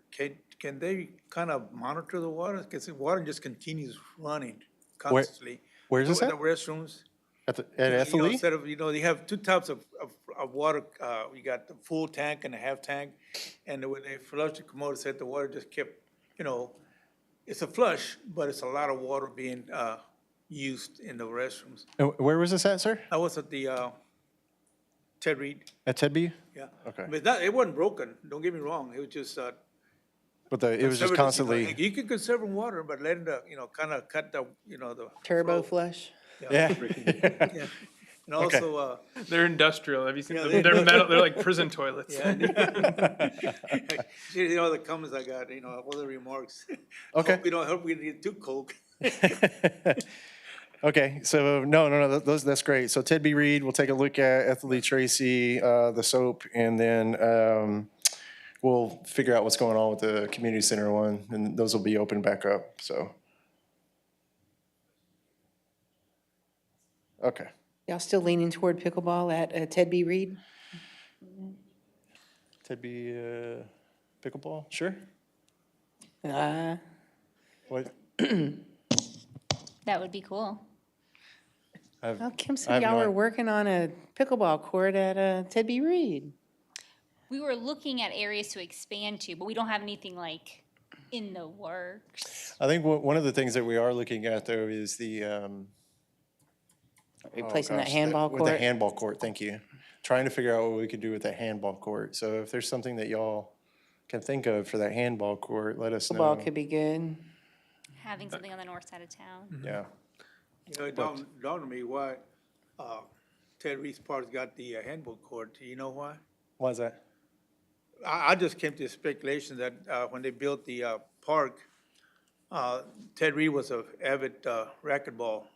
can they kind of monitor the water? Because the water just continues running constantly. Where's this The at? restrooms. At You know, Ethelene? instead of, they have two types of water. You got the full tank and the half tank. And when they flushed the commode, said the water just kept, it's a flush, but it's a lot of water being used in the restrooms. And where was this at, sir? I was at the Ted Reed, At Tedby? yeah. Okay. But it wasn't broken, don't get me wrong. It was just. But it was just conservative, constantly, You can conserve water, but letting the, kind of cut the, the. Turbo flow. flush? yeah. Yeah. And also, they're industrial. Have you seen Yeah, them? they- They're metal, they're like prison toilets. yeah. See, the comments I got, all the remarks. Okay. Hope we get too cold. Okay, so no, that's great. So Ted B. Reed, we'll take a look at Ethelene Tracy, the soap, and then we'll figure out what's going on with the community center one, and those will be open back up, so. Okay. Y'all still leaning toward pickleball at Ted B. Reed? Ted B. Pickleball, sure. What? That would be cool. Well, Kim I said have y'all no were idea. working on a pickleball court at Ted B. Reed. We were looking at areas to expand to, but we don't have anything like in the works. I think one of the things that we are looking at, though, is the. Replacing that gosh, handball with the court. handball court, thank you. Trying to figure out what we could do with that handball court. So if there's something that y'all can think of for that handball court, let us know. Pickleball could be good. Having something on the north side of town. Yeah. It dawned on me why Ted Reed's Park's got the handball court. Do you know why? Why is that? I just came to the speculation that when they built the park, Ted Reed was an avid racquetball.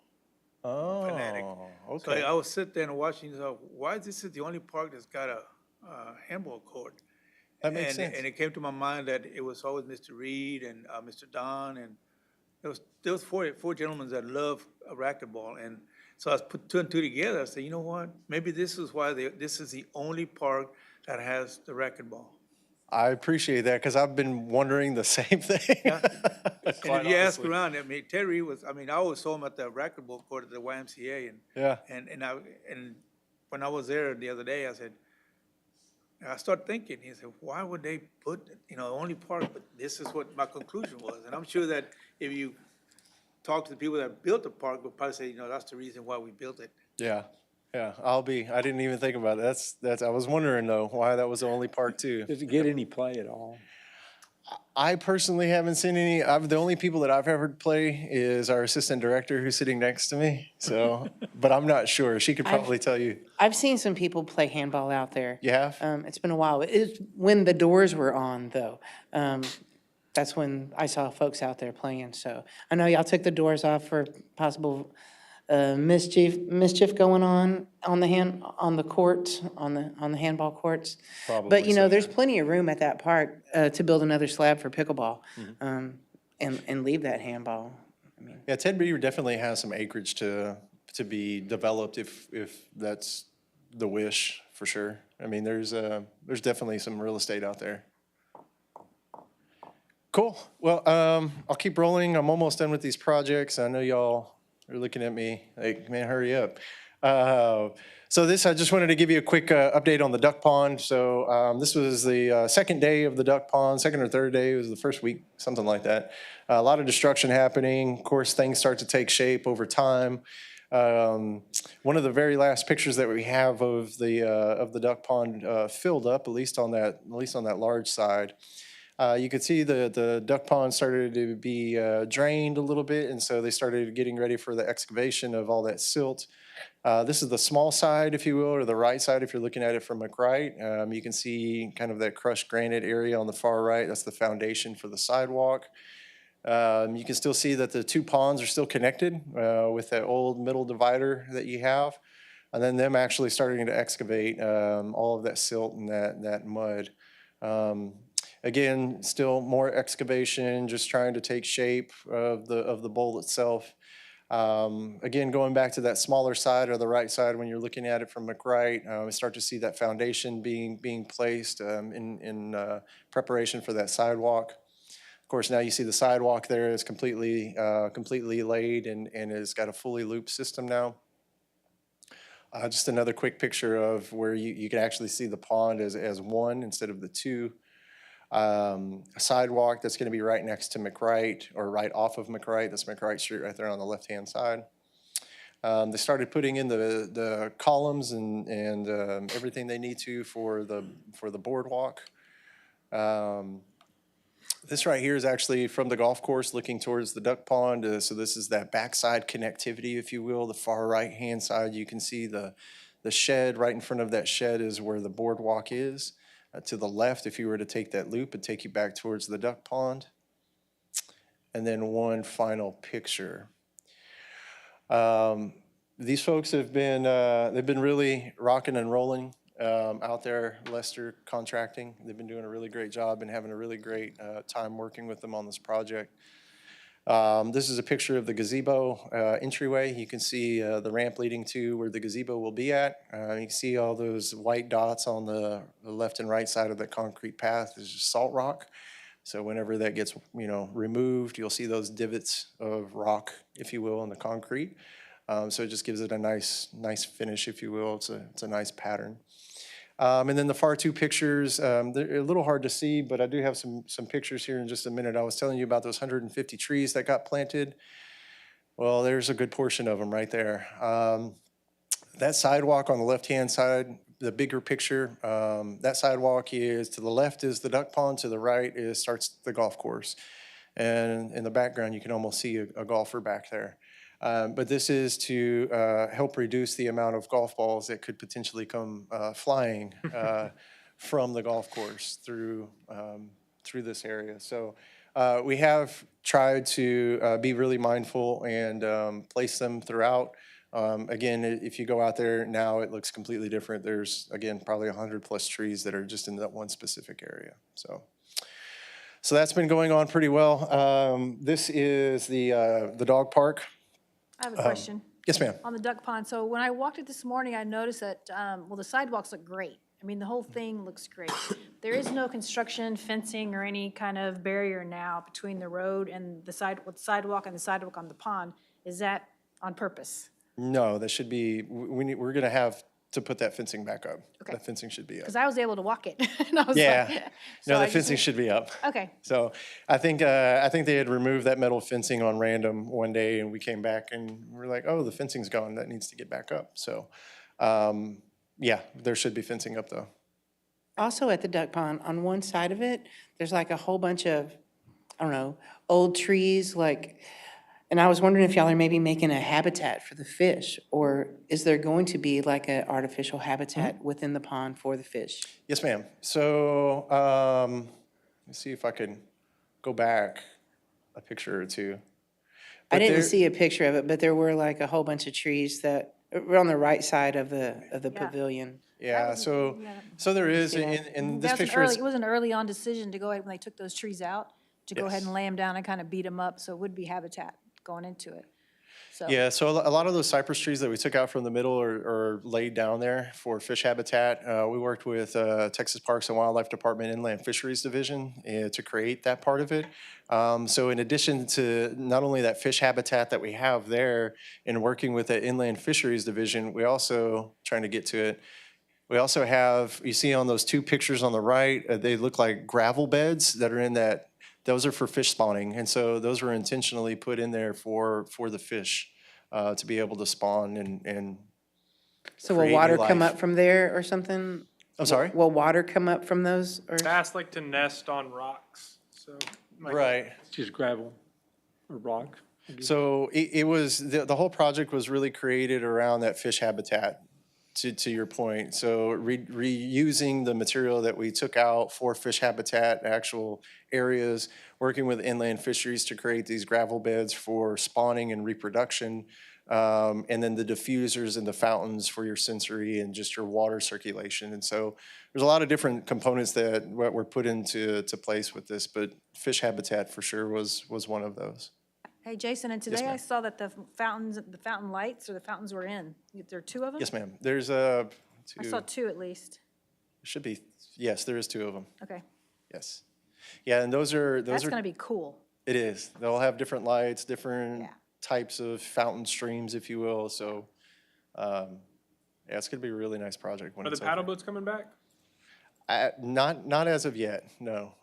Fanatic. Oh, So okay. I was sitting there and watching, why is this the only park that's got a handball court? That makes And- sense. And it came to my mind that it was always Mr. Reed and Mr. Don, and there was four gentlemen that love racquetball. And so I put two and two together. I said, you know what? Maybe this is why this is the only park that has the racquetball. I appreciate that because I've been wondering the same thing. And if you ask around, Ted Reed was, I always saw him at the racquetball court at the YMCA, and Yeah. And when I was there the other day, I started thinking, he said, why would they put, only park, but this is what my conclusion was. And I'm sure that if you talk to the people that built the park, they'll probably say, that's the reason why we built it. Yeah. Yeah. I didn't even think about it. I was wondering though, why that was the only park too. Does it get any play at all? I personally haven't seen any. The only people that I've ever play is our assistant director who's sitting next to me. So, but I'm not sure. She could probably tell you. I've seen some people play handball out there. You have? It's been a while. It's when the doors were on, though. That's when I saw folks out there playing. So I know y'all took the doors off for possible mischief going on the courts, on the handball courts. Probably But so, there's plenty of room at that park to build another slab for pickleball. and leave that handball. I mean, Yeah, Ted Beaver definitely has some acreage to be developed if that's the wish, for sure. I mean, there's definitely some real estate out there. Cool. Well, I'll keep rolling. I'm almost done with these projects. I know y'all are looking at me like, man, hurry up. So I just wanted to give you a quick update on the duck pond. So this was the second day of the duck pond, second or third day. It was the first week, something like that. A lot of destruction happening. Of course, things start to take shape over time. One of the very last pictures that we have of the duck pond filled up, at least on that large side. You could see the duck pond started to be drained a little bit, and so they started getting ready for the excavation of all that silt. This is the small side, if you will, or the right side if you're looking at it from McWright. You can see kind of that crushed granite area on the far right. That's the foundation for the sidewalk. You can still see that the two ponds are still connected with that old middle divider that you have. And then them actually starting to excavate all of that silt and that mud. Again, still more excavation, just trying to take shape of the bowl itself. Again, going back to that smaller side or the right side when you're looking at it from McWright, we start to see that foundation being placed in preparation for that sidewalk. Of course, now you see the sidewalk there is completely laid and has got a fully looped system now. Just another quick picture of where you can actually see the pond as one instead of the two. A sidewalk that's going to be right next to McWright or right off of McWright. That's McWright Street right there on the left-hand side. They started putting in the columns and everything they need to for the boardwalk. This right here is actually from the golf course looking towards the duck pond. So this is that backside connectivity, if you will. The far right-hand side, you can see the shed. Right in front of that shed is where the boardwalk is. To the left, if you were to take that loop, it'd take you back towards the duck pond. And then one final picture. These folks have been, they've been really rocking and rolling out there, Lester Contracting. They've been doing a really great job and having a really great time working with them on this project. This is a picture of the gazebo entryway. You can see the ramp leading to where the gazebo will be at. You can see all those white dots on the left and right side of the concrete path is just salt rock. So whenever that gets removed, you'll see those divots of rock, if you will, in the concrete. So it just gives it a nice finish, if you will. It's a nice pattern. And then the far two pictures, they're a little hard to see, but I do have some pictures here in just a minute. I was telling you about those 150 trees that got planted. Well, there's a good portion of them right there. That sidewalk on the left-hand side, the bigger picture, that sidewalk is to the left is the duck pond, to the right starts the golf course. And in the background, you can almost see a golfer back there. But this is to help reduce the amount of golf balls that could potentially come flying from the golf course through this area. So we have tried to be really mindful and place them throughout. Again, if you go out there now, it looks completely different. There's, again, probably 100+ trees that are just in that one specific area. So that's been going on pretty well. This is the dog park. I have a question. Yes, ma'am. On the duck pond, so when I walked it this morning, I noticed that, well, the sidewalks look great. I mean, the whole thing looks great. There is no construction, fencing, or any kind of barrier now between the road and the sidewalk and the sidewalk on the pond. Is that on purpose? No, that should be, we're going to have to put that fencing back up. Okay. That fencing should be up. Because I was able to walk it. And I was Yeah. like, No, so the I just- fencing should be up. Okay, So I think they had removed that metal fencing on random one day, and we came back and we're like, oh, the fencing's gone. That needs to get back up. So, yeah, there should be fencing up though. Also at the duck pond, on one side of it, there's like a whole bunch of, I don't know, old trees, and I was wondering if y'all are maybe making a habitat for the fish, or is there going to be like an artificial habitat within the pond for the fish? Yes, ma'am. So let's see if I can go back a picture or two. I But didn't there- see a picture of it, but there were like a whole bunch of trees that were on the right side of the pavilion. Yeah, so there is, Yeah. in this that was an picture, early, it was an early on decision to go ahead when they took those trees out to go ahead Yes. and lay them down and kind of beat them up, so it would be habitat going into it. So, Yeah, so a lot of those cypress trees that we took out from the middle are laid down there for fish habitat. We worked with Texas Parks and Wildlife Department Inland Fisheries Division to create that part of it. So in addition to not only that fish habitat that we have there, and working with the Inland Fisheries Division, we also, trying to get to it, we also have, you see on those two pictures on the right, they look like gravel beds that are in that, those are for fish spawning. And so those were intentionally put in there for the fish to be able to spawn and So will create new water come life. up from there or something? I'm sorry? Will water come up from those or? Bass like to nest on rocks, so. like- Right. It's just gravel or rock. So it was, the whole project was really created around that fish habitat, to your point. So reusing the material that we took out for fish habitat, actual areas, working with inland fisheries to create these gravel beds for spawning and reproduction, and then the diffusers and the fountains for your sensory and just your water circulation. And so there's a lot of different components that were put into place with this, but fish habitat for sure was one of those. hey, Jason, and today I ma'am. saw that the fountain lights or the fountains were in. There are two of them? Yes, ma'am. There's I two, saw two at least. should be, yes, there is two of them. Okay, Yes. Yeah, and those are, that's gonna be cool. it is. They'll have different lights, different Yeah. types of fountain streams, if you will. So, yeah, it's gonna be a really nice project when Are the it's paddle over. boats coming back? Not as of yet, no.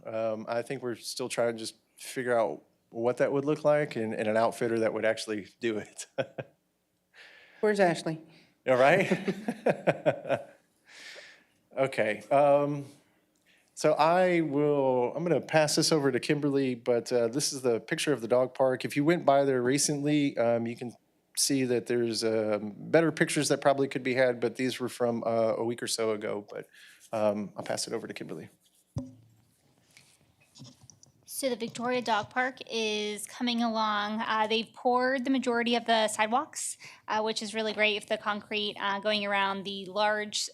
I think we're still trying to just figure out what that would look like and an outfitter that would actually do it. Where's Ashley? All right? Okay. So I'm going to pass this over to Kimberly, but this is the picture of the dog park. If you went by there recently, you can see that there's better pictures that probably could be had, but these were from a week or so ago. But I'll pass it over to Kimberly. So the Victoria Dog Park is coming along. They've poured the majority of the sidewalks, which is really great with the concrete going around the large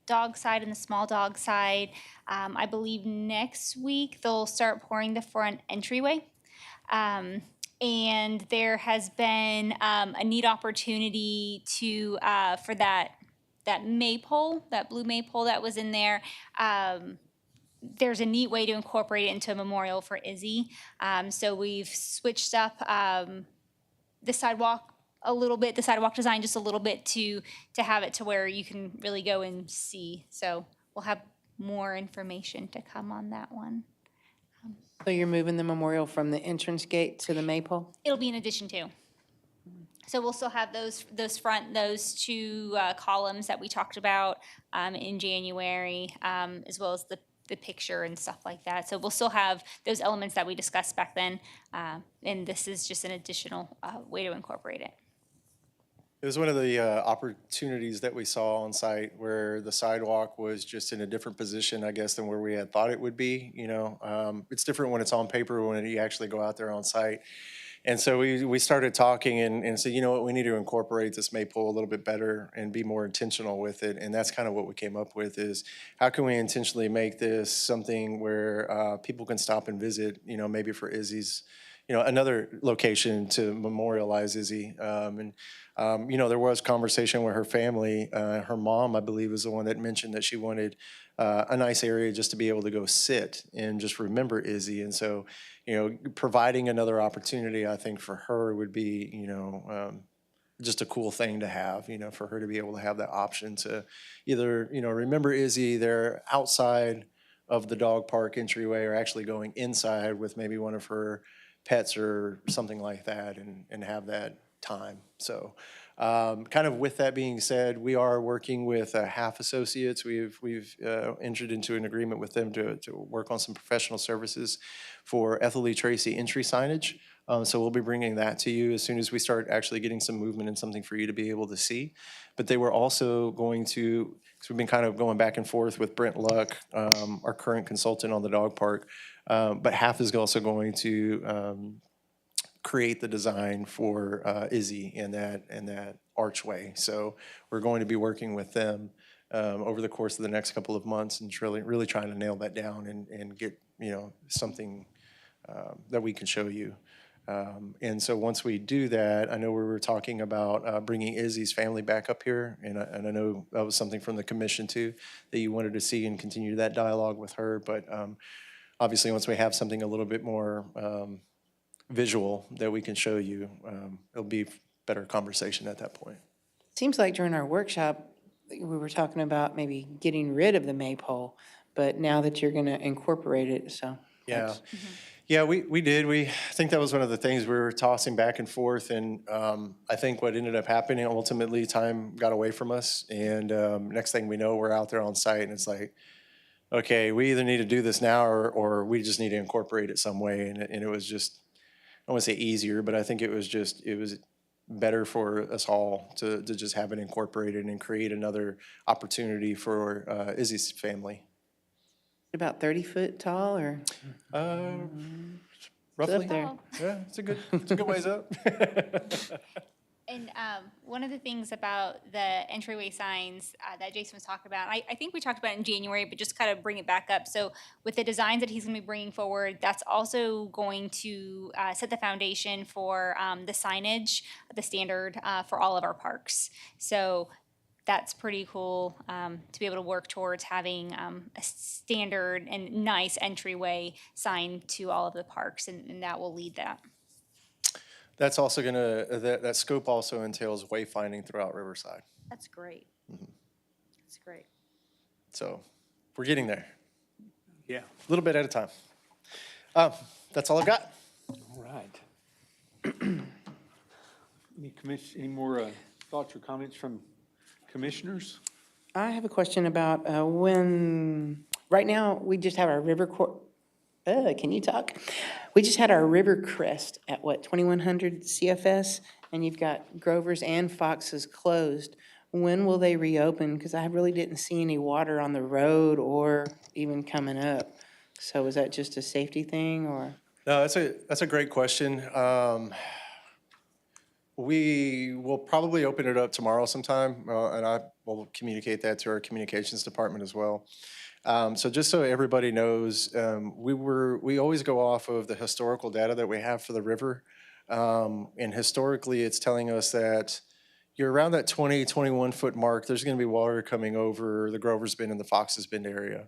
dog side and the small dog side. I believe next week they'll start pouring the front entryway. And there has been a neat opportunity to for that maypole, that blue maypole that was in there. There's a neat way to incorporate it into a memorial for Izzy. So we've switched up the sidewalk a little bit, the sidewalk design just a little bit to have it to where you can really go and see. So we'll have more information to come on that one. So you're moving the memorial from the entrance gate to the maypole? It'll be in addition to. So we'll still have those two columns that we talked about in January, as well as the picture and stuff like that. So we'll still have those elements that we discussed back then, and this is just an additional way to incorporate it. It was one of the opportunities that we saw on site where the sidewalk was just in a different position, I guess, than where we had thought it would be. You know, it's different when it's on paper, when you actually go out there on site. And so we started talking and said, you know what, we need to incorporate this maypole a little bit better and be more intentional with it. And that's kind of what we came up with is how can we intentionally make this something where people can stop and visit, you know, maybe for Izzy's, you know, another location to memorialize Izzy. You know, there was conversation with her family. Her mom, I believe, was the one that mentioned that she wanted a nice area just to be able to go sit and just remember Izzy. And so, you know, providing another opportunity, I think, for her would be, you know, just a cool thing to have, you know, for her to be able to have that option to either, you know, remember Izzy there outside of the dog park entryway or actually going inside with maybe one of her pets or something like that and have that time. So kind of with that being said, we are working with Half Associates. We've entered into an agreement with them to work on some professional services for Ethel Lee Tracy entry signage. So we'll be bringing that to you as soon as we start actually getting some movement and something for you to be able to see. But they were also going to, because we've been kind of going back and forth with Brent Luck, our current consultant on the dog park, but Half is also going to create the design for Izzy and that archway. So we're going to be working with them over the course of the next couple of months and really trying to nail that down and get, you know, something that we can show you. And so once we do that, I know we were talking about bringing Izzy's family back up here, and I know that was something from the commission too, that you wanted to see and continue that dialogue with her. But obviously, once we have something a little bit more visual that we can show you, it'll be better conversation at that point. Seems like during our workshop, we were talking about maybe getting rid of the maypole, but now that you're going to incorporate it, so. Yeah. Yeah, we did. I think that was one of the things we were tossing back and forth. And I think what ended up happening, ultimately, time got away from us. And next thing we know, we're out there on site and it's like, okay, we either need to do this now or we just need to incorporate it some way. And it was just, I don't want to say easier, but I think it was better for us all to just have it incorporated and create another opportunity for Izzy's family. About 30 foot tall or? Roughly. there. Yeah, it's a good ways up. And one of the things about the entryway signs that Jason was talking about, I think we talked about it in January, but just kind of bring it back up. So with the designs that he's going to be bringing forward, that's also going to set the foundation for the signage, the standard for all of our parks. So that's pretty cool to be able to work towards having a standard and nice entryway sign to all of the parks, and that will lead that. That's also that scope also entails wayfinding throughout Riverside. That's great. That's great. So we're getting there, Yeah, a little bit at a time. That's all I've got. all right. Any more thoughts or comments from commissioners? I have a question about right now, we just have our can you talk? We just had our river crest at 2100 CFS, and you've got Grover's and Fox's closed. When will they reopen? Because I really didn't see any water on the road or even coming up. So is that just a safety thing or? No, that's a great question. We will probably open it up tomorrow sometime, and I will communicate that to our communications department as well. So just so everybody knows, we always go off of the historical data that we have for the river. And historically, it's telling us that you're around that 21 foot mark, there's going to be water coming over the Grover's Bend and the Fox's Bend area.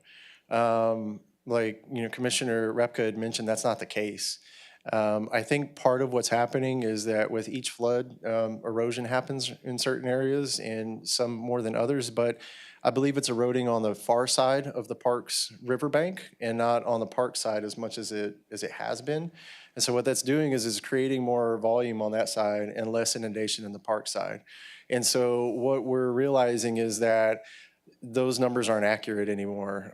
Commissioner Repka had mentioned, that's not the case. I think part of what's happening is that with each flood, erosion happens in certain areas and some more than others, but I believe it's eroding on the far side of the park's riverbank and not on the park side as much as it has been. And so what that's doing is creating more volume on that side and less inundation in the park side. And so what we're realizing is that those numbers aren't accurate anymore.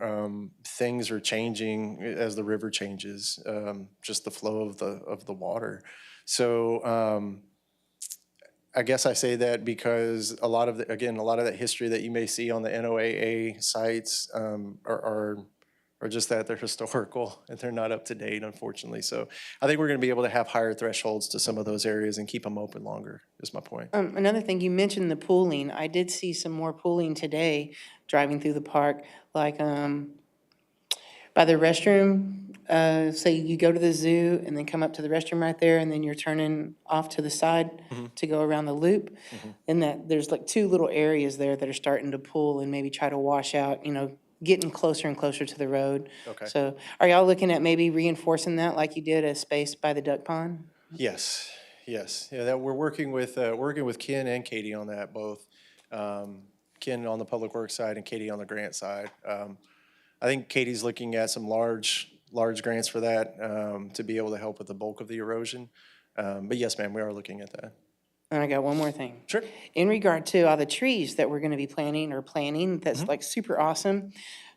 Things are changing as the river changes, just the flow of the water. So I guess I say that because a lot of that history that you may see on the NOAA sites are just that they're historical and they're not up to date, unfortunately. So I think we're going to be able to have higher thresholds to some of those areas and keep them open longer, is my point. Another thing, you mentioned the pooling. I did see some more pooling today driving through the park, like by the restroom. So you go to the zoo and then come up to the restroom right there, and then you're turning off to the side to go around the loop. And that there's like two little areas there that are starting to pool and maybe try to wash out, getting closer and closer to the road. Okay. So are y'all looking at maybe reinforcing that like you did a space by the duck pond? Yes. Yeah, that we're working with Ken and Katie on that both. Ken on the public works side and Katie on the grant side. I think Katie's looking at some large grants for that to be able to help with the bulk of the erosion. But yes, ma'am, we are looking at that. And I got one more thing. Sure. In regard to all the trees that we're gonna be planting, that's like super awesome.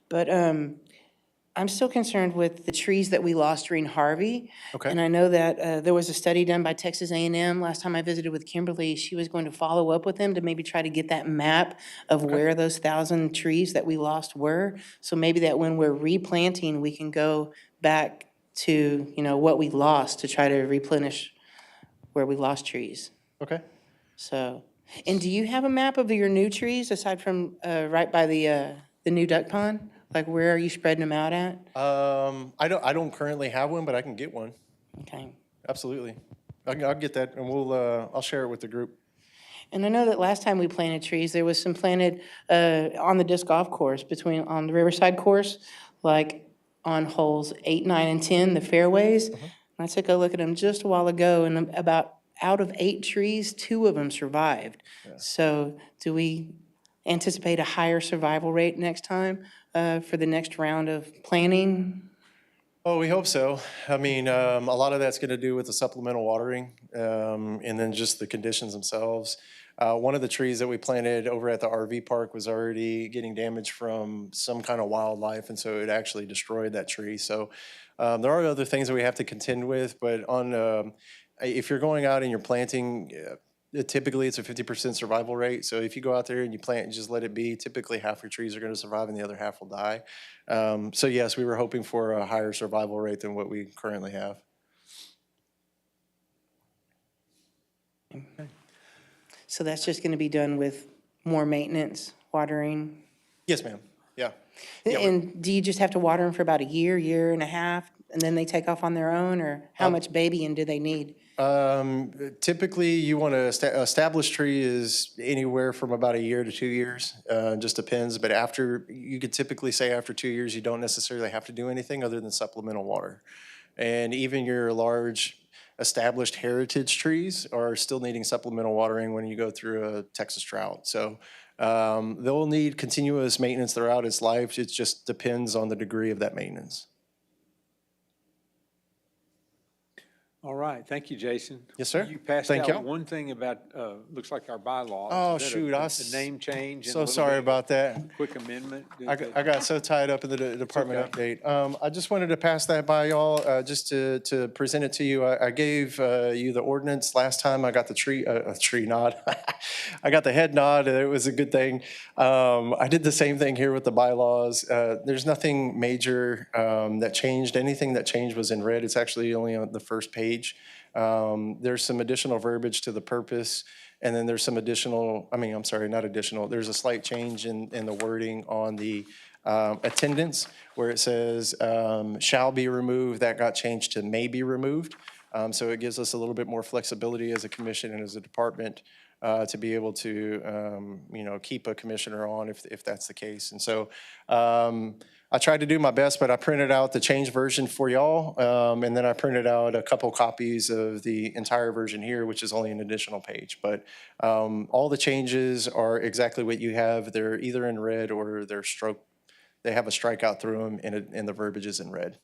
But I'm still concerned with the trees that we lost during Harvey. Okay. And I know that there was a study done by Texas A&M. Last time I visited with Kimberly, she was going to follow up with them to maybe try to get that map of where those 1,000 trees that we lost were. So maybe that when we're replanting, we can go back to, what we lost to try to replenish where we lost trees. Okay. So, and do you have a map of your new trees aside from right by the new duck pond? Like, where are you spreading them out at? I don't currently have one, but I can get one. Okay. Absolutely. I'll get that and I'll share it with the group. And I know that last time we planted trees, there was some planted on the disc golf course on the Riverside course, like on holes 8, 9, and 10, the fairways. And I took a look at them just a while ago, and about out of 8 trees, 2 of them survived. So do we anticipate a higher survival rate next time for the next round of planting? Oh, we hope so. I mean, a lot of that's going to do with the supplemental watering and then just the conditions themselves. One of the trees that we planted over at the RV park was already getting damaged from some kind of wildlife, and so it actually destroyed that tree. So there are other things that we have to contend with, but if you're going out and you're planting, typically it's a 50% survival rate. So if you go out there and you plant and just let it be, typically half your trees are going to survive and the other half will die. So yes, we were hoping for a higher survival rate than what we currently have. So that's just going to be done with more maintenance, watering? Yes, ma'am. Yeah. Yeah, And do you just have to water them for about a year, year and a half, and then they take off on their own? Or how much babying do they need? Typically, you want to established tree is anywhere from about a year to 2 years. Just depends. But you could typically say after 2 years, you don't necessarily have to do anything other than supplemental water. And even your large established heritage trees are still needing supplemental watering when you go through a Texas drought. So they'll need continuous maintenance throughout its life. It just depends on the degree of that maintenance. All right, thank you, Jason. Yes, sir. You passed Thank out y'all. one thing about, looks like our bylaws. Oh, Is that shoot, a name change? and a So little sorry bit of about that. a Quick amendment? I got so tied up in the department update. I just wanted to pass that by y'all, just to present it to you. I gave you the ordinance last time. I got the tree nod. I got the head nod, and it was a good thing. I did the same thing here with the bylaws. There's nothing major that changed. Anything that changed was in red. It's actually only on the first page. There's some additional verbiage to the purpose, and then there's some additional, not additional, there's a slight change in the wording on the attendance, where it says shall be removed, that got changed to may be removed. So it gives us a little bit more flexibility as a commission and as a department to be able to, keep a commissioner on if that's the case. And so I tried to do my best, but I printed out the change version for y'all, and then I printed out a couple copies of the entire version here, which is only an additional page. But all the changes are exactly what you have. They're either in red or they have a strikeout through them, and the verbiage is in red.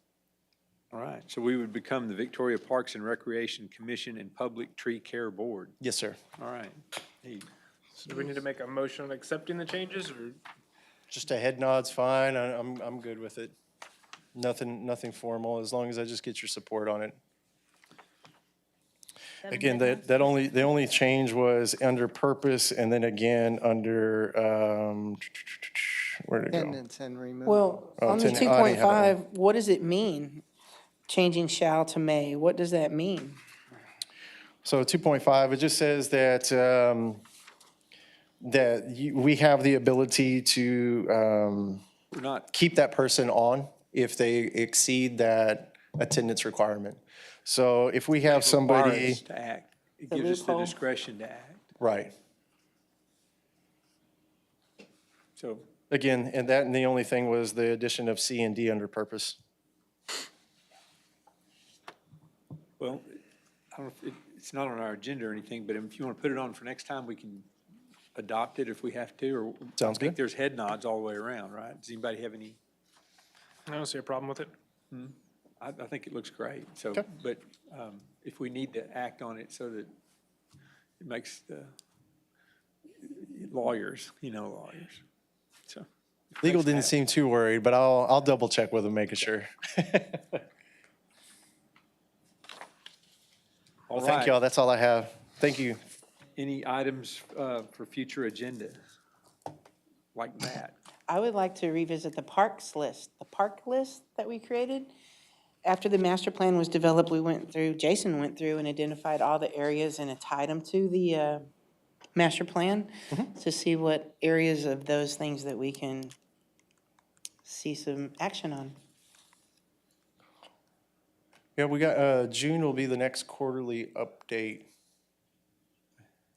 All right, so we would become the Victoria Parks and Recreation Commission and Public Tree Care Board. Yes, sir. All right. Hey, So do we need to make a motion accepting the changes, or? Just a head nod's fine. I'm good with it. Nothing formal, as long as I just get your support on it. Again, the only change was under purpose, and then again under, where'd it go? Attendance and removal. Well, Oh, on the I didn't have it. 2.5, what does it mean? Changing shall to may, what does that mean? So 2.5, it just says that, we have the ability to we're not, keep that person on if they exceed that attendance requirement. So if we have require somebody, us to act. It The gives us the loophole. discretion to act. right, So, again, and the only thing was the addition of C and D under purpose. well, I don't know if it's not on our agenda or anything, but if you want to put it on for next time, we can adopt it if we have to, or. Sounds I think good. there's head nods all the way around, right? Does anybody have any? I don't see a problem with it. I think it looks great, so, Okay. but if we need to act on it so that it makes the lawyers, so. Legal Makes didn't that- seem too worried, but I'll double check with them, making sure. All Thank right. y'all, that's all I have. Thank you. Any items for future agenda? Like that? I would like to revisit the park list that we created. After the master plan was developed, Jason went through and identified all the areas and tied them to the master plan to see what areas of those things that we can see some action on. Yeah, we got, June will be the next quarterly update.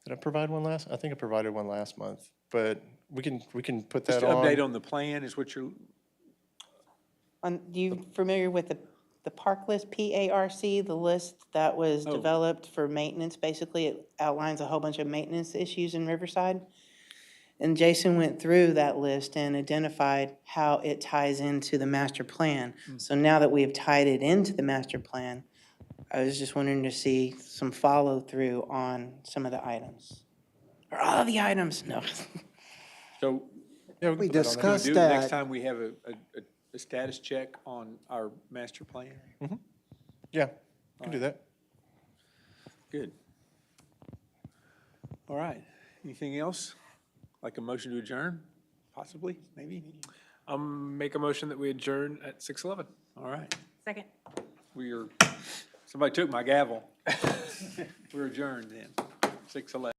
Did I provide one last? I think I provided one last month, but we can put Just that an update on. on the plan is what you're, You familiar with the park list, PARC, the list that was Oh. developed for maintenance? Basically, it outlines a whole bunch of maintenance issues in Riverside. And Jason went through that list and identified how it ties into the master plan. So now that we have tied it into the master plan, I was just wondering to see some follow-through on some of the items. Or all of the items, no. so Yeah, We can put that on there. discussed do the next that. time we have a status check on our master plan? Yeah, we can do that. Good. All right. Anything else? Like a motion to adjourn, possibly, maybe? Make a motion that we adjourn at 6:11. All right. Second. Somebody took my gavel. We're adjourned then, 6:11.